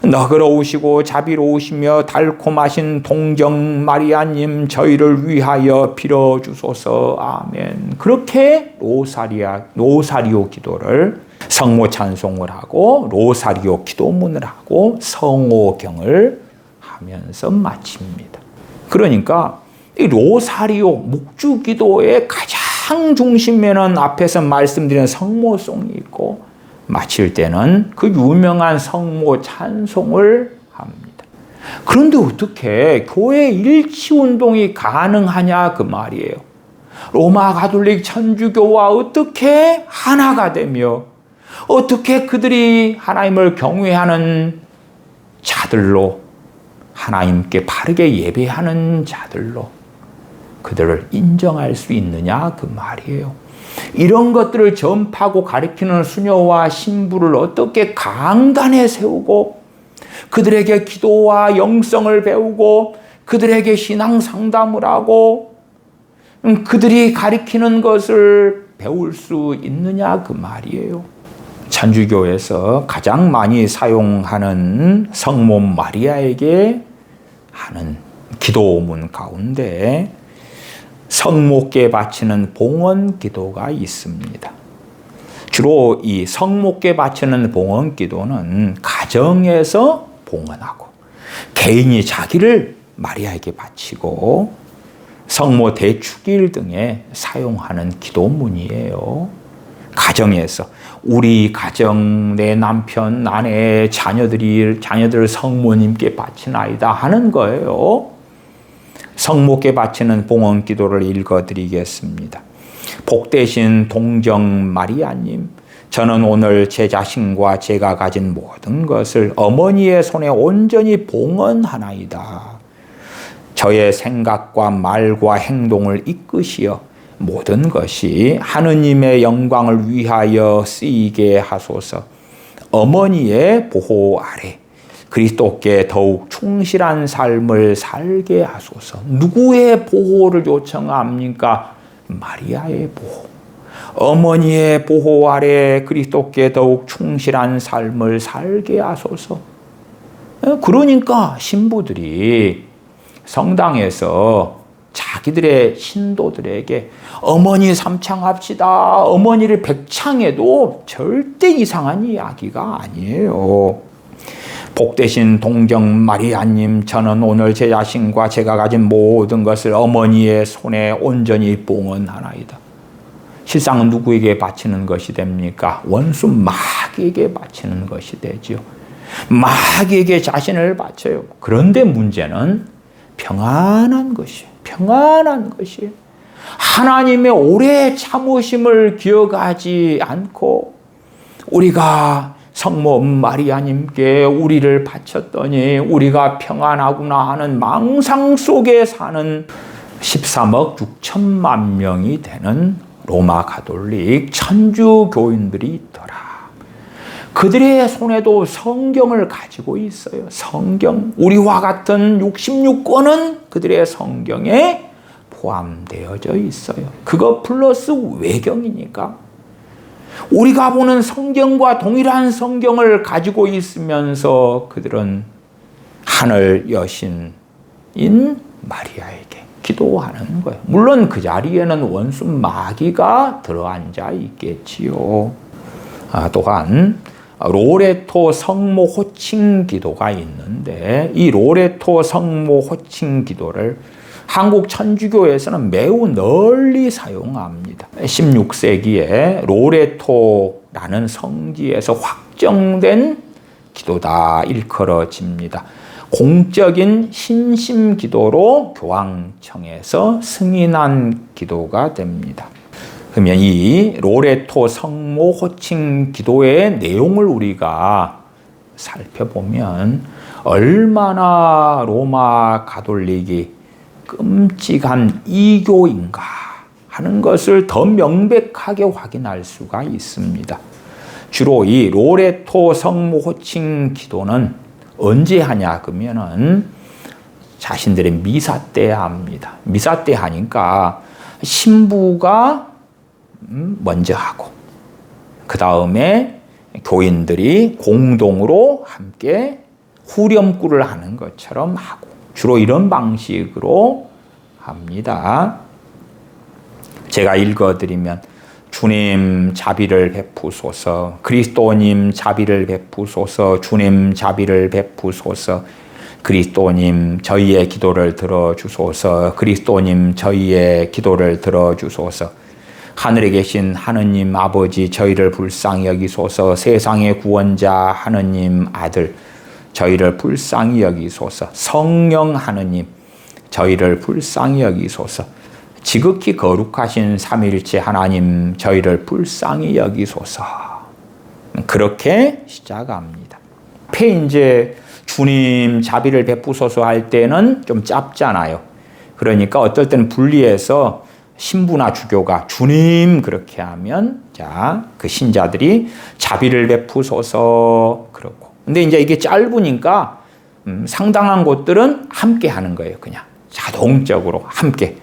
너그러우시고 자비로우시며 달콤하신 동정 마리아님, 저희를 위하여 빌어주소서. 아멘. 그렇게 로사리오 기도를, 성모 찬송을 하고 로사리오 기도문을 하고 성호경을 하면서 마칩니다. 그러니까 이 로사리오 묵주기도의 가장 중심에는 앞에서 말씀드린 성모송이 있고, 마칠 때는 그 유명한 성모 찬송을 합니다. 그런데 어떻게 교회 일치운동이 가능하냐 그 말이에요. 로마 가톨릭 천주교와 어떻게 하나가 되며, 어떻게 그들이 하나님을 경외하는 자들로, 하나님께 바르게 예배하는 자들로 그들을 인정할 수 있느냐 그 말이에요. 이런 것들을 전파하고 가르치는 수녀와 신부를 어떻게 강단에 세우고 그들에게 기도와 영성을 배우고 그들에게 신앙 상담을 하고 그들이 가르치는 것을 배울 수 있느냐 그 말이에요. 천주교에서 가장 많이 사용하는 성모 마리아에게 하는 기도문 가운데 성모께 바치는 봉헌 기도가 있습니다. 주로 이 성모께 바치는 봉헌 기도는 가정에서 봉헌하고 개인이 자기를 마리아에게 바치고 성모 대축일 등에 사용하는 기도문이에요. 가정에서 우리 가정, 내 남편, 아내, 자녀들을 성모님께 바치나이다 하는 거예요. 성모께 바치는 봉헌 기도를 읽어드리겠습니다. 복되신 동정 마리아님, 저는 오늘 제 자신과 제가 가진 모든 것을 어머니의 손에 온전히 봉헌하나이다. 저의 생각과 말과 행동을 이끄시어 모든 것이 하느님의 영광을 위하여 쓰이게 하소서. 어머니의 보호 아래 그리스도께 더욱 충실한 삶을 살게 하소서. 누구의 보호를 요청합니까? 마리아의 보호. 어머니의 보호 아래 그리스도께 더욱 충실한 삶을 살게 하소서. 그러니까 신부들이 성당에서 자기들의 신도들에게 어머니 삼창합시다, 어머니를 백창해도 절대 이상한 이야기가 아니에요. 복되신 동정 마리아님, 저는 오늘 제 자신과 제가 가진 모든 것을 어머니의 손에 온전히 봉헌하나이다. 실상은 누구에게 바치는 것이 됩니까? 원수 마귀에게 바치는 것이 되지요. 마귀에게 자신을 바쳐요. 그런데 문제는 평안한 것이에요. 평안한 것이에요. 하나님의 오래 참으심을 기억하지 않고 우리가 성모 마리아님께 우리를 바쳤더니 우리가 평안하구나 하는 망상 속에 사는 13억 6천만 명이 되는 로마 가톨릭 천주교인들이 있더라. 그들의 손에도 성경을 가지고 있어요. 성경. 우리와 같은 66권은 그들의 성경에 포함되어져 있어요. 그거 플러스 외경이니까. 우리가 보는 성경과 동일한 성경을 가지고 있으면서 그들은 하늘 여신인 마리아에게 기도하는 거예요. 물론 그 자리에는 원수 마귀가 들어앉아 있겠지요. 또한 로레토 성모 호칭 기도가 있는데 이 로레토 성모 호칭 기도를 한국 천주교에서는 매우 널리 사용합니다. 16세기에 로레토라는 성지에서 확정된 기도다 일컬어집니다. 공적인 신심 기도로 교황청에서 승인한 기도가 됩니다. 그러면 이 로레토 성모 호칭 기도의 내용을 우리가 살펴보면 얼마나 로마 가톨릭이 끔찍한 이교인가 하는 것을 더 명백하게 확인할 수가 있습니다. 주로 이 로레토 성모 호칭 기도는 언제 하냐 그러면은 자신들의 미사 때 합니다. 미사 때 하니까 신부가 먼저 하고 그 다음에 교인들이 공동으로 함께 후렴구를 하는 것처럼 하고 주로 이런 방식으로 합니다. 제가 읽어드리면 주님 자비를 베푸소서, 그리스도님 자비를 베푸소서, 주님 자비를 베푸소서, 그리스도님 저희의 기도를 들어주소서, 그리스도님 저희의 기도를 들어주소서, 하늘에 계신 하느님 아버지 저희를 불쌍히 여기소서, 세상의 구원자 하느님 아들 저희를 불쌍히 여기소서, 성령 하느님 저희를 불쌍히 여기소서, 지극히 거룩하신 삼위일체 하나님 저희를 불쌍히 여기소서. 그렇게 시작합니다. 앞에 이제 주님 자비를 베푸소서 할 때는 좀 짧잖아요. 그러니까 어떨 때는 분리해서 신부나 주교가 주님 그렇게 하면 자, 그 신자들이 자비를 베푸소서 그렇고. 근데 이제 이게 짧으니까 상당한 곳들은 함께 하는 거예요. 그냥 자동적으로 함께.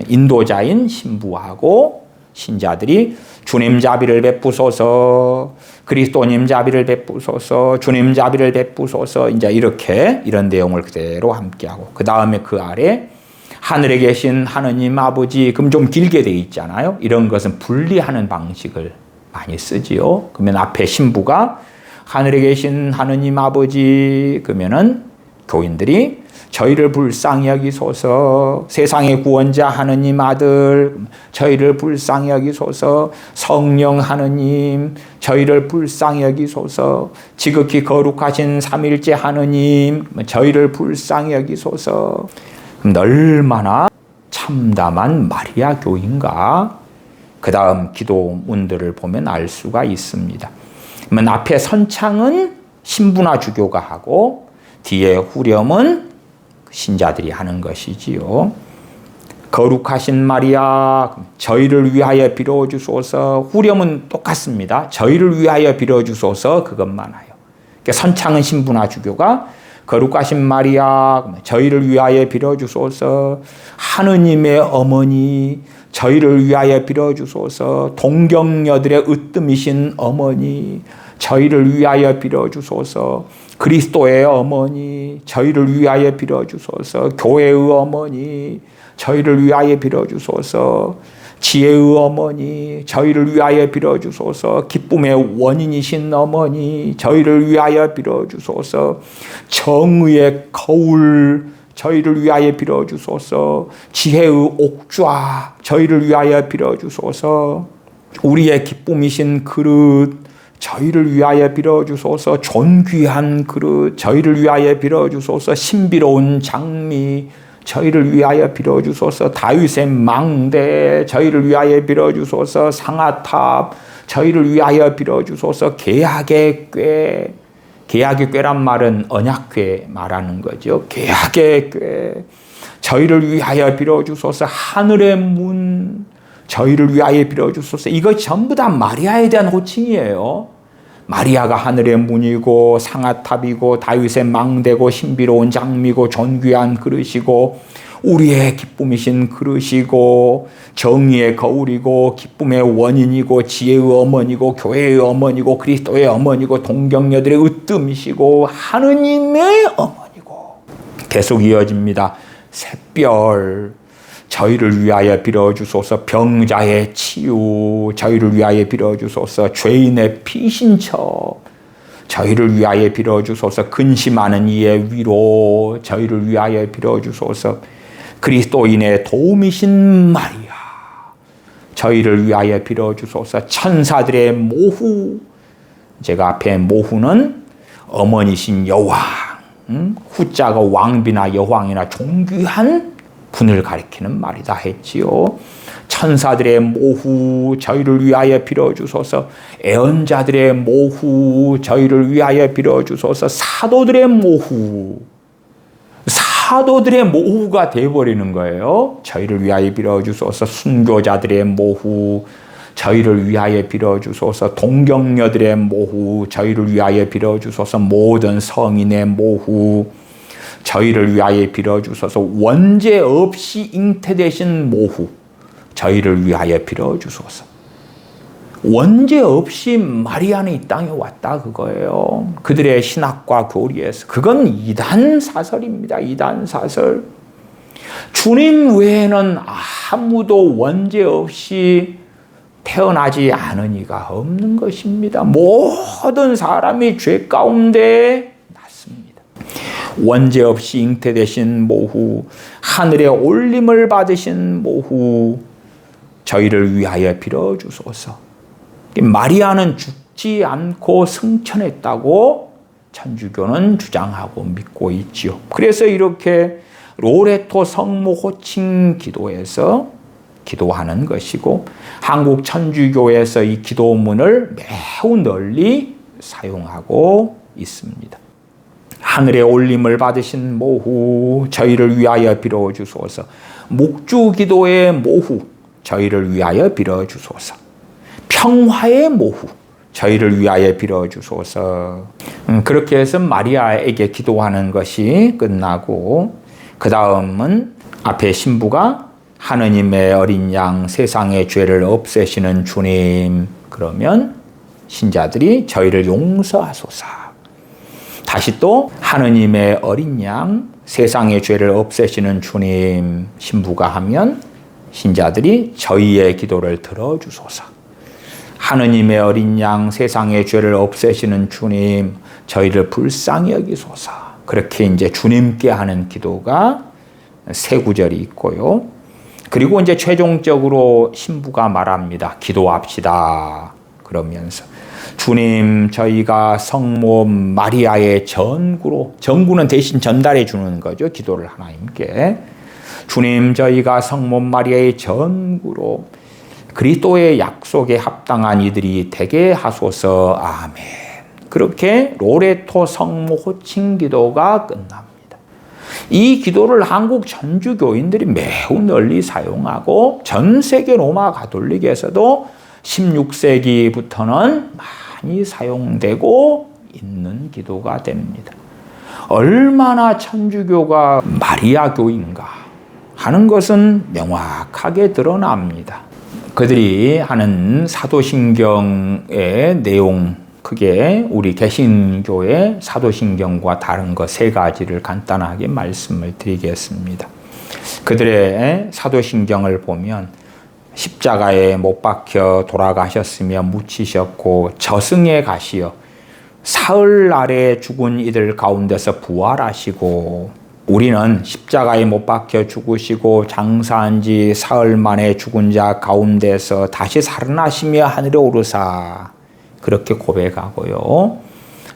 인도자인 신부하고 신자들이 주님 자비를 베푸소서, 그리스도님 자비를 베푸소서, 주님 자비를 베푸소서, 이제 이렇게 이런 내용을 그대로 함께하고 그 다음에 그 아래 하늘에 계신 하느님 아버지, 그럼 좀 길게 돼 있잖아요. 이런 것은 분리하는 방식을 많이 쓰지요. 그러면 앞에 신부가 하늘에 계신 하느님 아버지, 그러면은 교인들이 저희를 불쌍히 여기소서, 세상의 구원자 하느님 아들 저희를 불쌍히 여기소서, 성령 하느님 저희를 불쌍히 여기소서, 지극히 거룩하신 삼일째 하느님 저희를 불쌍히 여기소서. 얼마나 참담한 마리아 교인가. 그 다음 기도문들을 보면 알 수가 있습니다. 그러면 앞에 선창은 신부나 주교가 하고 뒤에 후렴은 신자들이 하는 것이지요. 거룩하신 마리아 저희를 위하여 빌어주소서. 후렴은 똑같습니다. 저희를 위하여 빌어주소서 그것만 하여. 그러니까 선창은 신부나 주교가 거룩하신 마리아 저희를 위하여 빌어주소서. 하느님의 어머니 저희를 위하여 빌어주소서. 동경녀들의 으뜸이신 어머니 저희를 위하여 빌어주소서. 그리스도의 어머니 저희를 위하여 빌어주소서. 교회의 어머니 저희를 위하여 빌어주소서. 지혜의 어머니 저희를 위하여 빌어주소서. 기쁨의 원인이신 어머니 저희를 위하여 빌어주소서. 정의의 거울 저희를 위하여 빌어주소서. 지혜의 옥좌 저희를 위하여 빌어주소서. 우리의 기쁨이신 그릇 저희를 위하여 빌어주소서. 존귀한 그릇 저희를 위하여 빌어주소서. 신비로운 장미 저희를 위하여 빌어주소서. 다윗의 망대 저희를 위하여 빌어주소서. 상아탑 저희를 위하여 빌어주소서. 계약의 궤, 계약의 궤란 말은 언약궤 말하는 거죠. 계약의 궤 저희를 위하여 빌어주소서. 하늘의 문 저희를 위하여 빌어주소서. 이거 전부 다 마리아에 대한 호칭이에요. 마리아가 하늘의 문이고 상아탑이고 다윗의 망대고 신비로운 장미고 존귀한 그릇이고 우리의 기쁨이신 그릇이고 정의의 거울이고 기쁨의 원인이고 지혜의 어머니고 교회의 어머니고 그리스도의 어머니고 동정녀들의 으뜸이시고 하느님의 어머니고. 계속 이어집니다. 샛별 저희를 위하여 빌어주소서. 병자의 치유 저희를 위하여 빌어주소서. 죄인의 피신처 저희를 위하여 빌어주소서. 근심하는 이의 위로 저희를 위하여 빌어주소서. 그리스도인의 도움이신 마리아 저희를 위하여 빌어주소서. 천사들의 모후 제가 앞에 모후는 어머니신 여왕 후자가 왕비나 여왕이나 존귀한 분을 가리키는 말이다 했지요. 천사들의 모후 저희를 위하여 빌어주소서. 애언자들의 모후 저희를 위하여 빌어주소서. 사도들의 모후 사도들의 모후가 되어버리는 거예요. 저희를 위하여 빌어주소서. 순교자들의 모후 저희를 위하여 빌어주소서. 동정녀들의 모후 저희를 위하여 빌어주소서. 모든 성인의 모후 저희를 위하여 빌어주소서. 원죄 없이 잉태되신 모후 저희를 위하여 빌어주소서. 원죄 없이 마리아는 이 땅에 왔다 그거예요. 그들의 신학과 교리에서. 그건 이단 사설입니다. 이단 사설. 주님 외에는 아무도 원죄 없이 태어나지 않은 이가 없는 것입니다. 모든 사람이 죄 가운데 났습니다. 원죄 없이 잉태되신 모후, 하늘의 올림을 받으신 모후, 저희를 위하여 빌어주소서. 마리아는 죽지 않고 승천했다고 천주교는 주장하고 믿고 있지요. 그래서 이렇게 로레토 성모 호칭 기도에서 기도하는 것이고, 한국 천주교에서 이 기도문을 매우 널리 사용하고 있습니다. 하늘의 올림을 받으신 모후, 저희를 위하여 빌어주소서. 묵주 기도의 모후, 저희를 위하여 빌어주소서. 평화의 모후, 저희를 위하여 빌어주소서. 그렇게 해서 마리아에게 기도하는 것이 끝나고, 그 다음은 앞에 신부가 하느님의 어린 양, 세상의 죄를 없애시는 주님, 그러면 신자들이 저희를 용서하소서. 다시 또 하느님의 어린 양, 세상의 죄를 없애시는 주님, 신부가 하면 신자들이 저희의 기도를 들어주소서. 하느님의 어린 양, 세상의 죄를 없애시는 주님, 저희를 불쌍히 여기소서. 그렇게 이제 주님께 하는 기도가 세 구절이 있고요. 그리고 이제 최종적으로 신부가 말합니다. 기도합시다. 그러면서 주님, 저희가 성모 마리아의 전구로, 전구는 대신 전달해 주는 거죠. 기도를 하나님께. 주님, 저희가 성모 마리아의 전구로 그리스도의 약속에 합당한 이들이 되게 하소서. 아멘. 그렇게 로레토 성모 호칭 기도가 끝납니다. 이 기도를 한국 천주교인들이 매우 널리 사용하고 전 세계 로마 가톨릭에서도 16세기부터는 많이 사용되고 있는 기도가 됩니다. 얼마나 천주교가 마리아교인가 하는 것은 명확하게 드러납니다. 그들이 하는 사도신경의 내용, 크게 우리 개신교의 사도신경과 다른 것 세 가지를 간단하게 말씀을 드리겠습니다. 그들의 사도신경을 보면 십자가에 못 박혀 돌아가셨으며 묻히셨고 저승에 가시어 사흘 아래 죽은 이들 가운데서 부활하시고, 우리는 십자가에 못 박혀 죽으시고 장사한 지 사흘 만에 죽은 자 가운데서 다시 살아나시며 하늘에 오르사, 그렇게 고백하고요.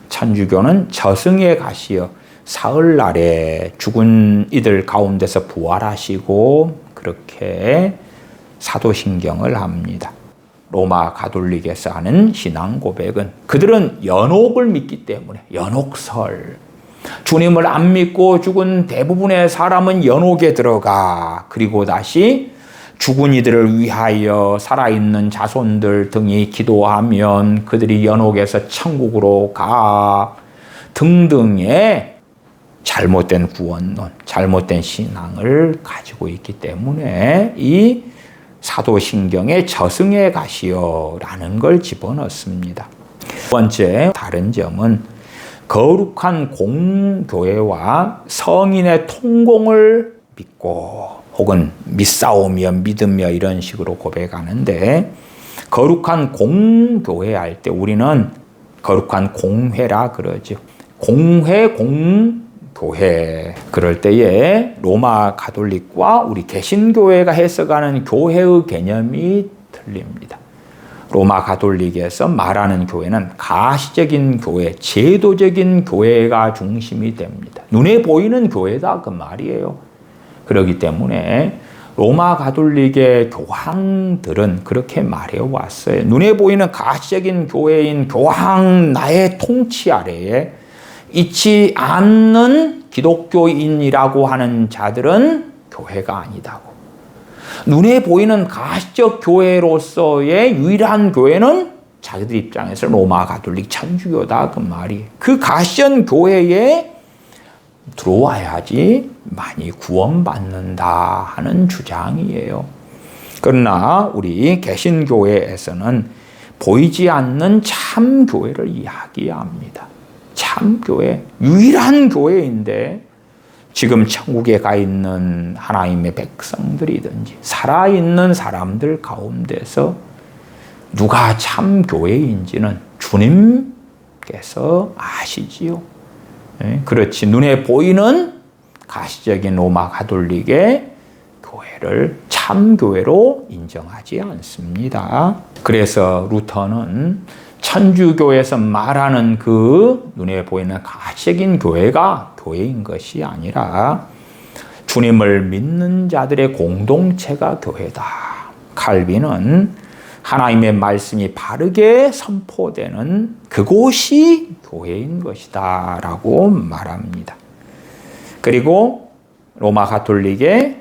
천주교는 저승의 가시여 사흘날에 죽은 이들 가운데서 부활하시고 그렇게 사도신경을 합니다. 로마 가톨릭에서 하는 신앙 고백은 그들은 연옥을 믿기 때문에 연옥설, 주님을 안 믿고 죽은 대부분의 사람은 연옥에 들어가 그리고 다시 죽은 이들을 위하여 살아있는 자손들 등이 기도하면 그들이 연옥에서 천국으로 가 등등의 잘못된 구원론, 잘못된 신앙을 가지고 있기 때문에 이 사도신경에 저승에 가시오라는 걸 집어넣습니다. 두 번째 다른 점은 거룩한 공교회와 성인의 통공을 믿고 혹은 믿사오며 믿으며 이런 식으로 고백하는데 거룩한 공교회 할 때 우리는 거룩한 공회라 그러죠. 공회, 공교회. 그럴 때에 로마 가톨릭과 우리 개신교회가 해석하는 교회의 개념이 틀립니다. 로마 가톨릭에서 말하는 교회는 가시적인 교회, 제도적인 교회가 중심이 됩니다. 눈에 보이는 교회다 그 말이에요. 그렇기 때문에 로마 가톨릭의 교황들은 그렇게 말해왔어요. 눈에 보이는 가시적인 교회인 교황 나의 통치 아래에 있지 않는 기독교인이라고 하는 자들은 교회가 아니다고. 눈에 보이는 가시적 교회로서의 유일한 교회는 자기들 입장에서 로마 가톨릭 천주교다 그 말이. 그 가시적 교회에 들어와야지 많이 구원받는다 하는 주장이에요. 그러나 우리 개신교회에서는 보이지 않는 참교회를 이야기합니다. 참교회, 유일한 교회인데 지금 천국에 가 있는 하나님의 백성들이든지 살아있는 사람들 가운데서 누가 참교회인지는 주님께서 아시지요. 그렇지 눈에 보이는 가시적인 로마 가톨릭의 교회를 참교회로 인정하지 않습니다. 그래서 루터는 천주교에서 말하는 그 눈에 보이는 가시적인 교회가 교회인 것이 아니라 주님을 믿는 자들의 공동체가 교회다. 칼빈은 하나님의 말씀이 바르게 선포되는 그곳이 교회인 것이다 라고 말합니다. 그리고 로마 가톨릭의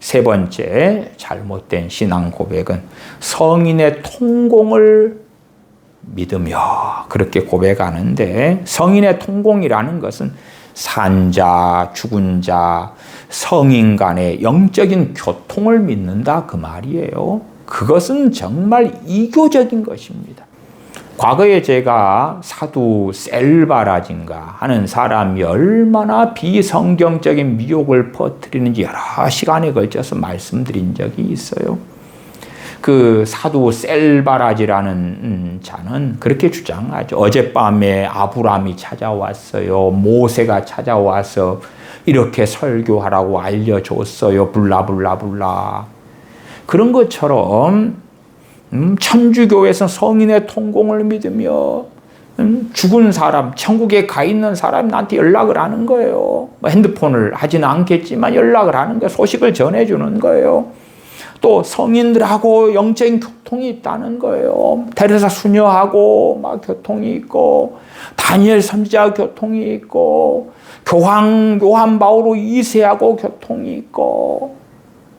세 번째 잘못된 신앙 고백은 성인의 통공을 믿으며 그렇게 고백하는데 성인의 통공이라는 것은 산자, 죽은 자, 성인 간의 영적인 교통을 믿는다 그 말이에요. 그것은 정말 이교적인 것입니다. 과거에 제가 사두 셀바라진가 하는 사람이 얼마나 비성경적인 미혹을 퍼뜨리는지 여러 시간에 걸쳐서 말씀드린 적이 있어요. 그 사두 셀바라지라는 자는 그렇게 주장하죠. 어젯밤에 아브라함이 찾아왔어요. 모세가 찾아와서 이렇게 설교하라고 알려줬어요. 블라블라블라. 그런 것처럼 천주교에서 성인의 통공을 믿으며 죽은 사람, 천국에 가 있는 사람이 나한테 연락을 하는 거예요. 핸드폰을 하지는 않겠지만 연락을 하는 거예요. 소식을 전해주는 거예요. 또 성인들하고 영적인 교통이 있다는 거예요. 테레사 수녀하고 막 교통이 있고 다니엘 선지자 교통이 있고 교황 요한 바오로 2세하고 교통이 있고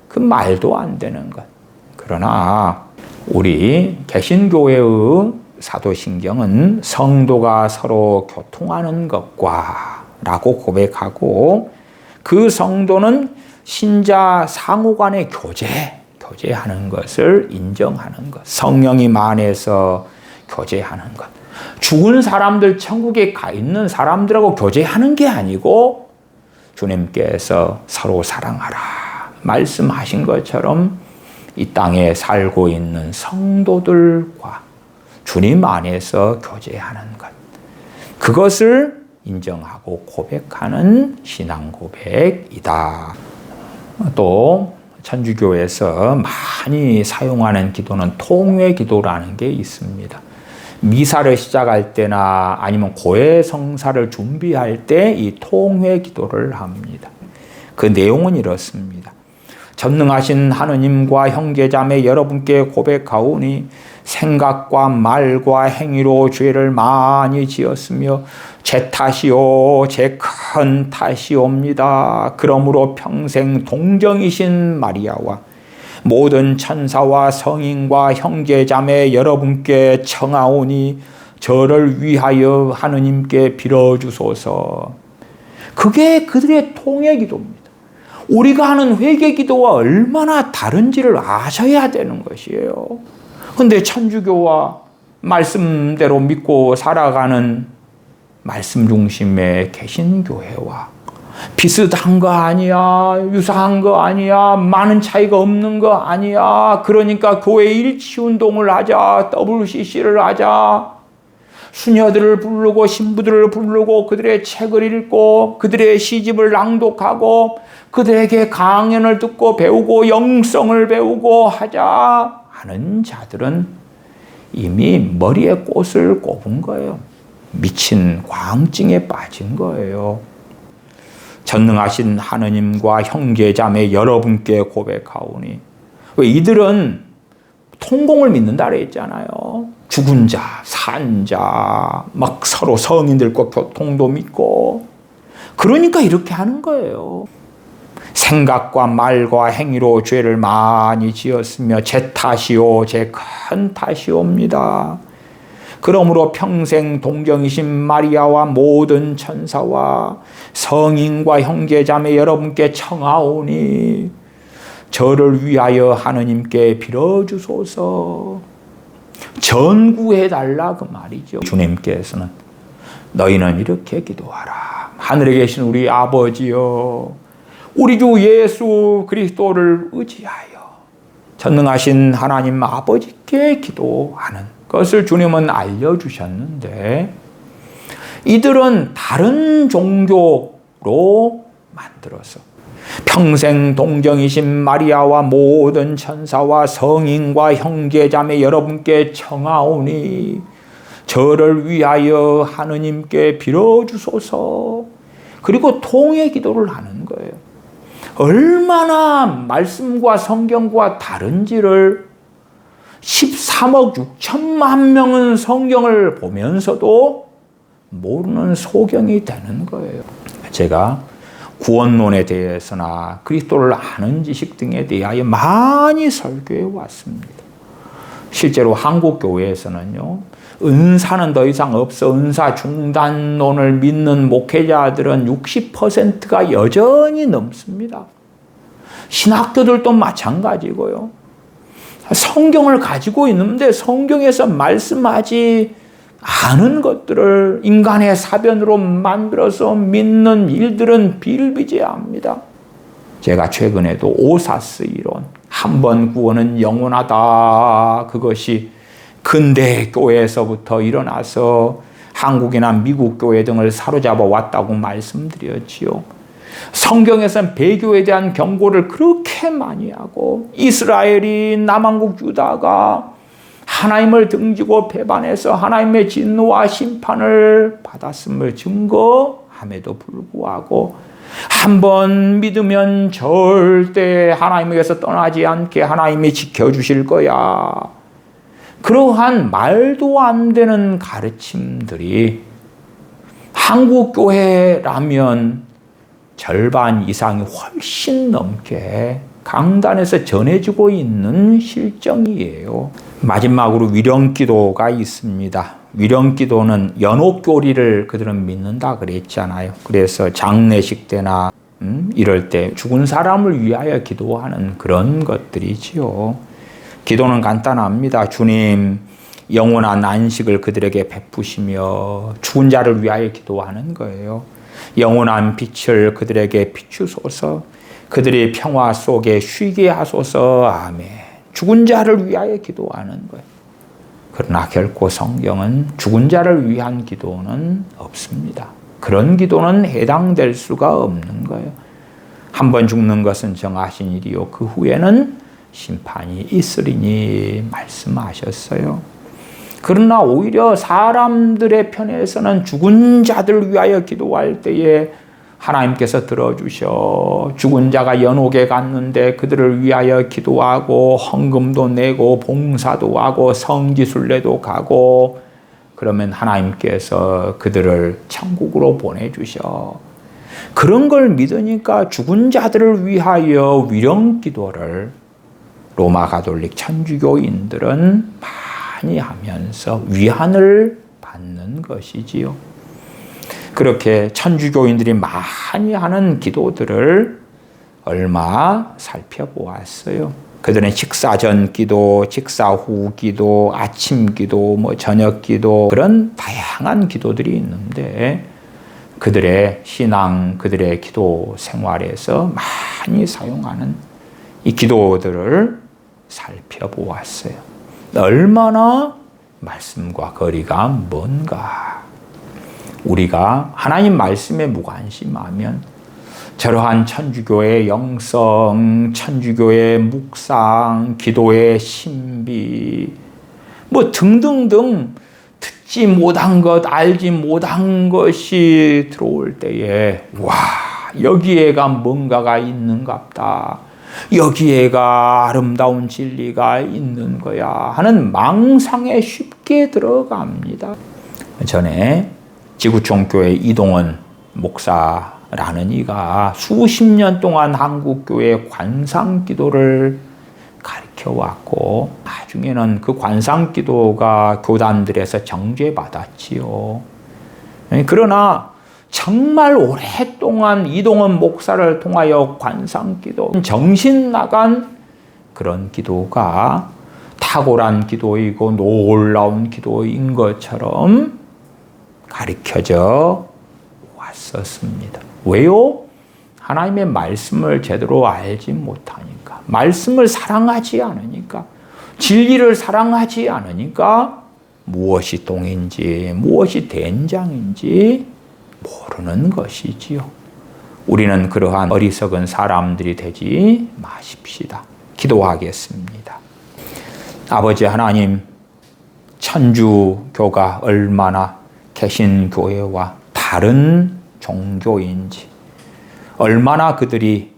그 말도 안 되는 것. 그러나 우리 개신교회의 사도신경은 성도가 서로 교통하는 것과 라고 고백하고 그 성도는 신자 상호간의 교제하는 것을 인정하는 것. 성령이 만에서 교제하는 것. 죽은 사람들 천국에 가 있는 사람들하고 교제하는 게 아니고 주님께서 서로 사랑하라 말씀하신 것처럼 이 땅에 살고 있는 성도들과 주님 안에서 교제하는 것. 그것을 인정하고 고백하는 신앙 고백이다. 또 천주교에서 많이 사용하는 기도는 통회 기도라는 게 있습니다. 미사를 시작할 때나 아니면 고해성사를 준비할 때 이 통회 기도를 합니다. 그 내용은 이렇습니다. 전능하신 하느님과 형제자매 여러분께 고백하오니 생각과 말과 행위로 죄를 많이 지었으며 제 탓이요 제 큰 탓이옵니다. 그러므로 평생 동정이신 마리아와 모든 천사와 성인과 형제자매 여러분께 청하오니 저를 위하여 하느님께 빌어주소서. 그게 그들의 통회 기도입니다. 우리가 하는 회개 기도와 얼마나 다른지를 아셔야 되는 것이에요. 그런데 천주교와 말씀대로 믿고 살아가는 말씀 중심의 개신교회와 비슷한 거 아니야, 유사한 거 아니야, 많은 차이가 없는 거 아니야, 그러니까 교회 일치운동을 하자, WCC를 하자, 수녀들을 부르고 신부들을 부르고 그들의 책을 읽고 그들의 시집을 낭독하고 그들에게 강연을 듣고 배우고 영성을 배우고 하자 하는 자들은 이미 머리에 꽃을 꼽은 거예요. 미친 광증에 빠진 거예요. 전능하신 하느님과 형제자매 여러분께 고백하오니. 왜 이들은 통공을 믿는다 그랬잖아요. 죽은 자, 산 자, 막 서로 성인들과 교통도 믿고. 그러니까 이렇게 하는 거예요. 생각과 말과 행위로 죄를 많이 지었으며 제 탓이요 제 큰 탓이옵니다. 그러므로 평생 동정이신 마리아와 모든 천사와 성인과 형제자매 여러분께 청하오니 저를 위하여 하느님께 빌어주소서. 전구해달라 그 말이죠. 주님께서는 너희는 이렇게 기도하라. 하늘에 계신 우리 아버지여, 우리 주 예수 그리스도를 의지하여 전능하신 하나님 아버지께 기도하는 것을 주님은 알려주셨는데, 이들은 다른 종교로 만들어서 평생 동정이신 마리아와 모든 천사와 성인과 형제자매 여러분께 청하오니 저를 위하여 하느님께 빌어주소서. 그리고 통회 기도를 하는 거예요. 얼마나 말씀과 성경과 다른지를 13억 6천만 명은 성경을 보면서도 모르는 소경이 되는 거예요. 제가 구원론에 대해서나 그리스도를 아는 지식 등에 대하여 많이 설교해 왔습니다. 실제로 한국 교회에서는요, 은사는 더 이상 없어, 은사 중단론을 믿는 목회자들은 60%가 여전히 넘습니다. 신학교들도 마찬가지고요. 성경을 가지고 있는데 성경에서 말씀하지 않은 것들을 인간의 사변으로 만들어서 믿는 일들은 비일비재합니다. 제가 최근에도 오사스 이론, 한 번 구원은 영원하다, 그것이 근대 교회에서부터 일어나서 한국이나 미국 교회 등을 사로잡아 왔다고 말씀드렸지요. 성경에서는 배교에 대한 경고를 그렇게 많이 하고, 이스라엘이 남한국 유다가 하나님을 등지고 배반해서 하나님의 진노와 심판을 받았음을 증거함에도 불구하고 한 번 믿으면 절대 하나님에게서 떠나지 않게 하나님이 지켜주실 거야, 그러한 말도 안 되는 가르침들이 한국 교회라면 절반 이상이 훨씬 넘게 강단에서 전해지고 있는 실정이에요. 마지막으로 위령기도가 있습니다. 위령기도는 연옥교리를 그들은 믿는다 그랬잖아요. 그래서 장례식 때나 이럴 때 죽은 사람을 위하여 기도하는 그런 것들이지요. 기도는 간단합니다. 주님, 영원한 안식을 그들에게 베푸시며 죽은 자를 위하여 기도하는 거예요. 영원한 빛을 그들에게 비추소서. 그들의 평화 속에 쉬게 하소서. 아멘. 죽은 자를 위하여 기도하는 거예요. 그러나 결코 성경은 죽은 자를 위한 기도는 없습니다. 그런 기도는 해당될 수가 없는 거예요. 한 번 죽는 것은 정하신 일이요, 그 후에는 심판이 있으리니 말씀하셨어요. 그러나 오히려 사람들의 편에서는 죽은 자들을 위하여 기도할 때에 하나님께서 들어주셔. 죽은 자가 연옥에 갔는데 그들을 위하여 기도하고 헌금도 내고 봉사도 하고 성지순례도 가고 그러면 하나님께서 그들을 천국으로 보내주셔. 그런 걸 믿으니까 죽은 자들을 위하여 위령 기도를 로마 가톨릭 천주교인들은 많이 하면서 위안을 받는 것이지요. 그렇게 천주교인들이 많이 하는 기도들을 얼마 살펴보았어요. 그들은 식사 전 기도, 식사 후 기도, 아침 기도, 저녁 기도 그런 다양한 기도들이 있는데 그들의 신앙, 그들의 기도 생활에서 많이 사용하는 이 기도들을 살펴보았어요. 얼마나 말씀과 거리가 먼가. 우리가 하나님 말씀에 무관심하면 저러한 천주교의 영성, 천주교의 묵상, 기도의 신비 등등등 듣지 못한 것, 알지 못한 것이 들어올 때에 와, 여기에가 뭔가가 있는갑다. 여기에가 아름다운 진리가 있는 거야 하는 망상에 쉽게 들어갑니다. 전에 지구촌교회 이동원 목사라는 이가 수십 년 동안 한국교회 관상기도를 가르쳐왔고 나중에는 그 관상기도가 교단들에서 정죄받았지요. 그러나 정말 오랫동안 이동원 목사를 통하여 관상기도, 정신 나간 그런 기도가 탁월한 기도이고 놀라운 기도인 것처럼 가르쳐져 왔었습니다. 왜요? 하나님의 말씀을 제대로 알지 못하니까, 말씀을 사랑하지 않으니까, 진리를 사랑하지 않으니까 무엇이 똥인지 무엇이 된장인지 모르는 것이지요. 우리는 그러한 어리석은 사람들이 되지 마십시다. 기도하겠습니다. 아버지 하나님, 천주교가 얼마나 개신교회와 다른 종교인지, 얼마나 그들이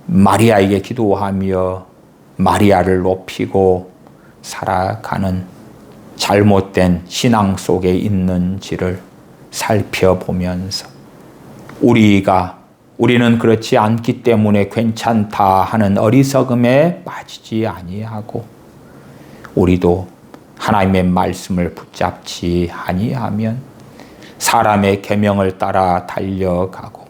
마리아에게 기도하며 마리아를 높이고 살아가는 잘못된 신앙 속에 있는지를 살펴보면서 우리는 그렇지 않기 때문에 괜찮다 하는 어리석음에 빠지지 아니하고 우리도 하나님의 말씀을 붙잡지 아니하면 사람의 계명을 따라 달려가고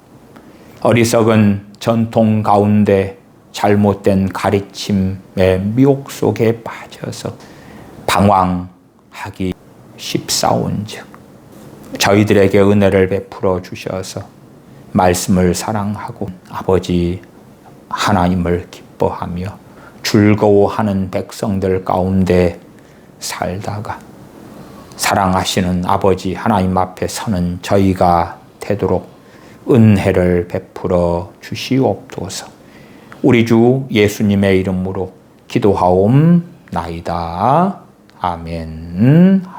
어리석은 전통 가운데 잘못된 가르침의 미혹 속에 빠져서 방황하기 쉽사온즉 저희들에게 은혜를 베풀어 주셔서 말씀을 사랑하고 아버지 하나님을 기뻐하며 즐거워하는 백성들 가운데 살다가 사랑하시는 아버지 하나님 앞에 서는 저희가 되도록 은혜를 베풀어 주시옵소서. 우리 주 예수님의 이름으로 기도하옵나이다. 아멘.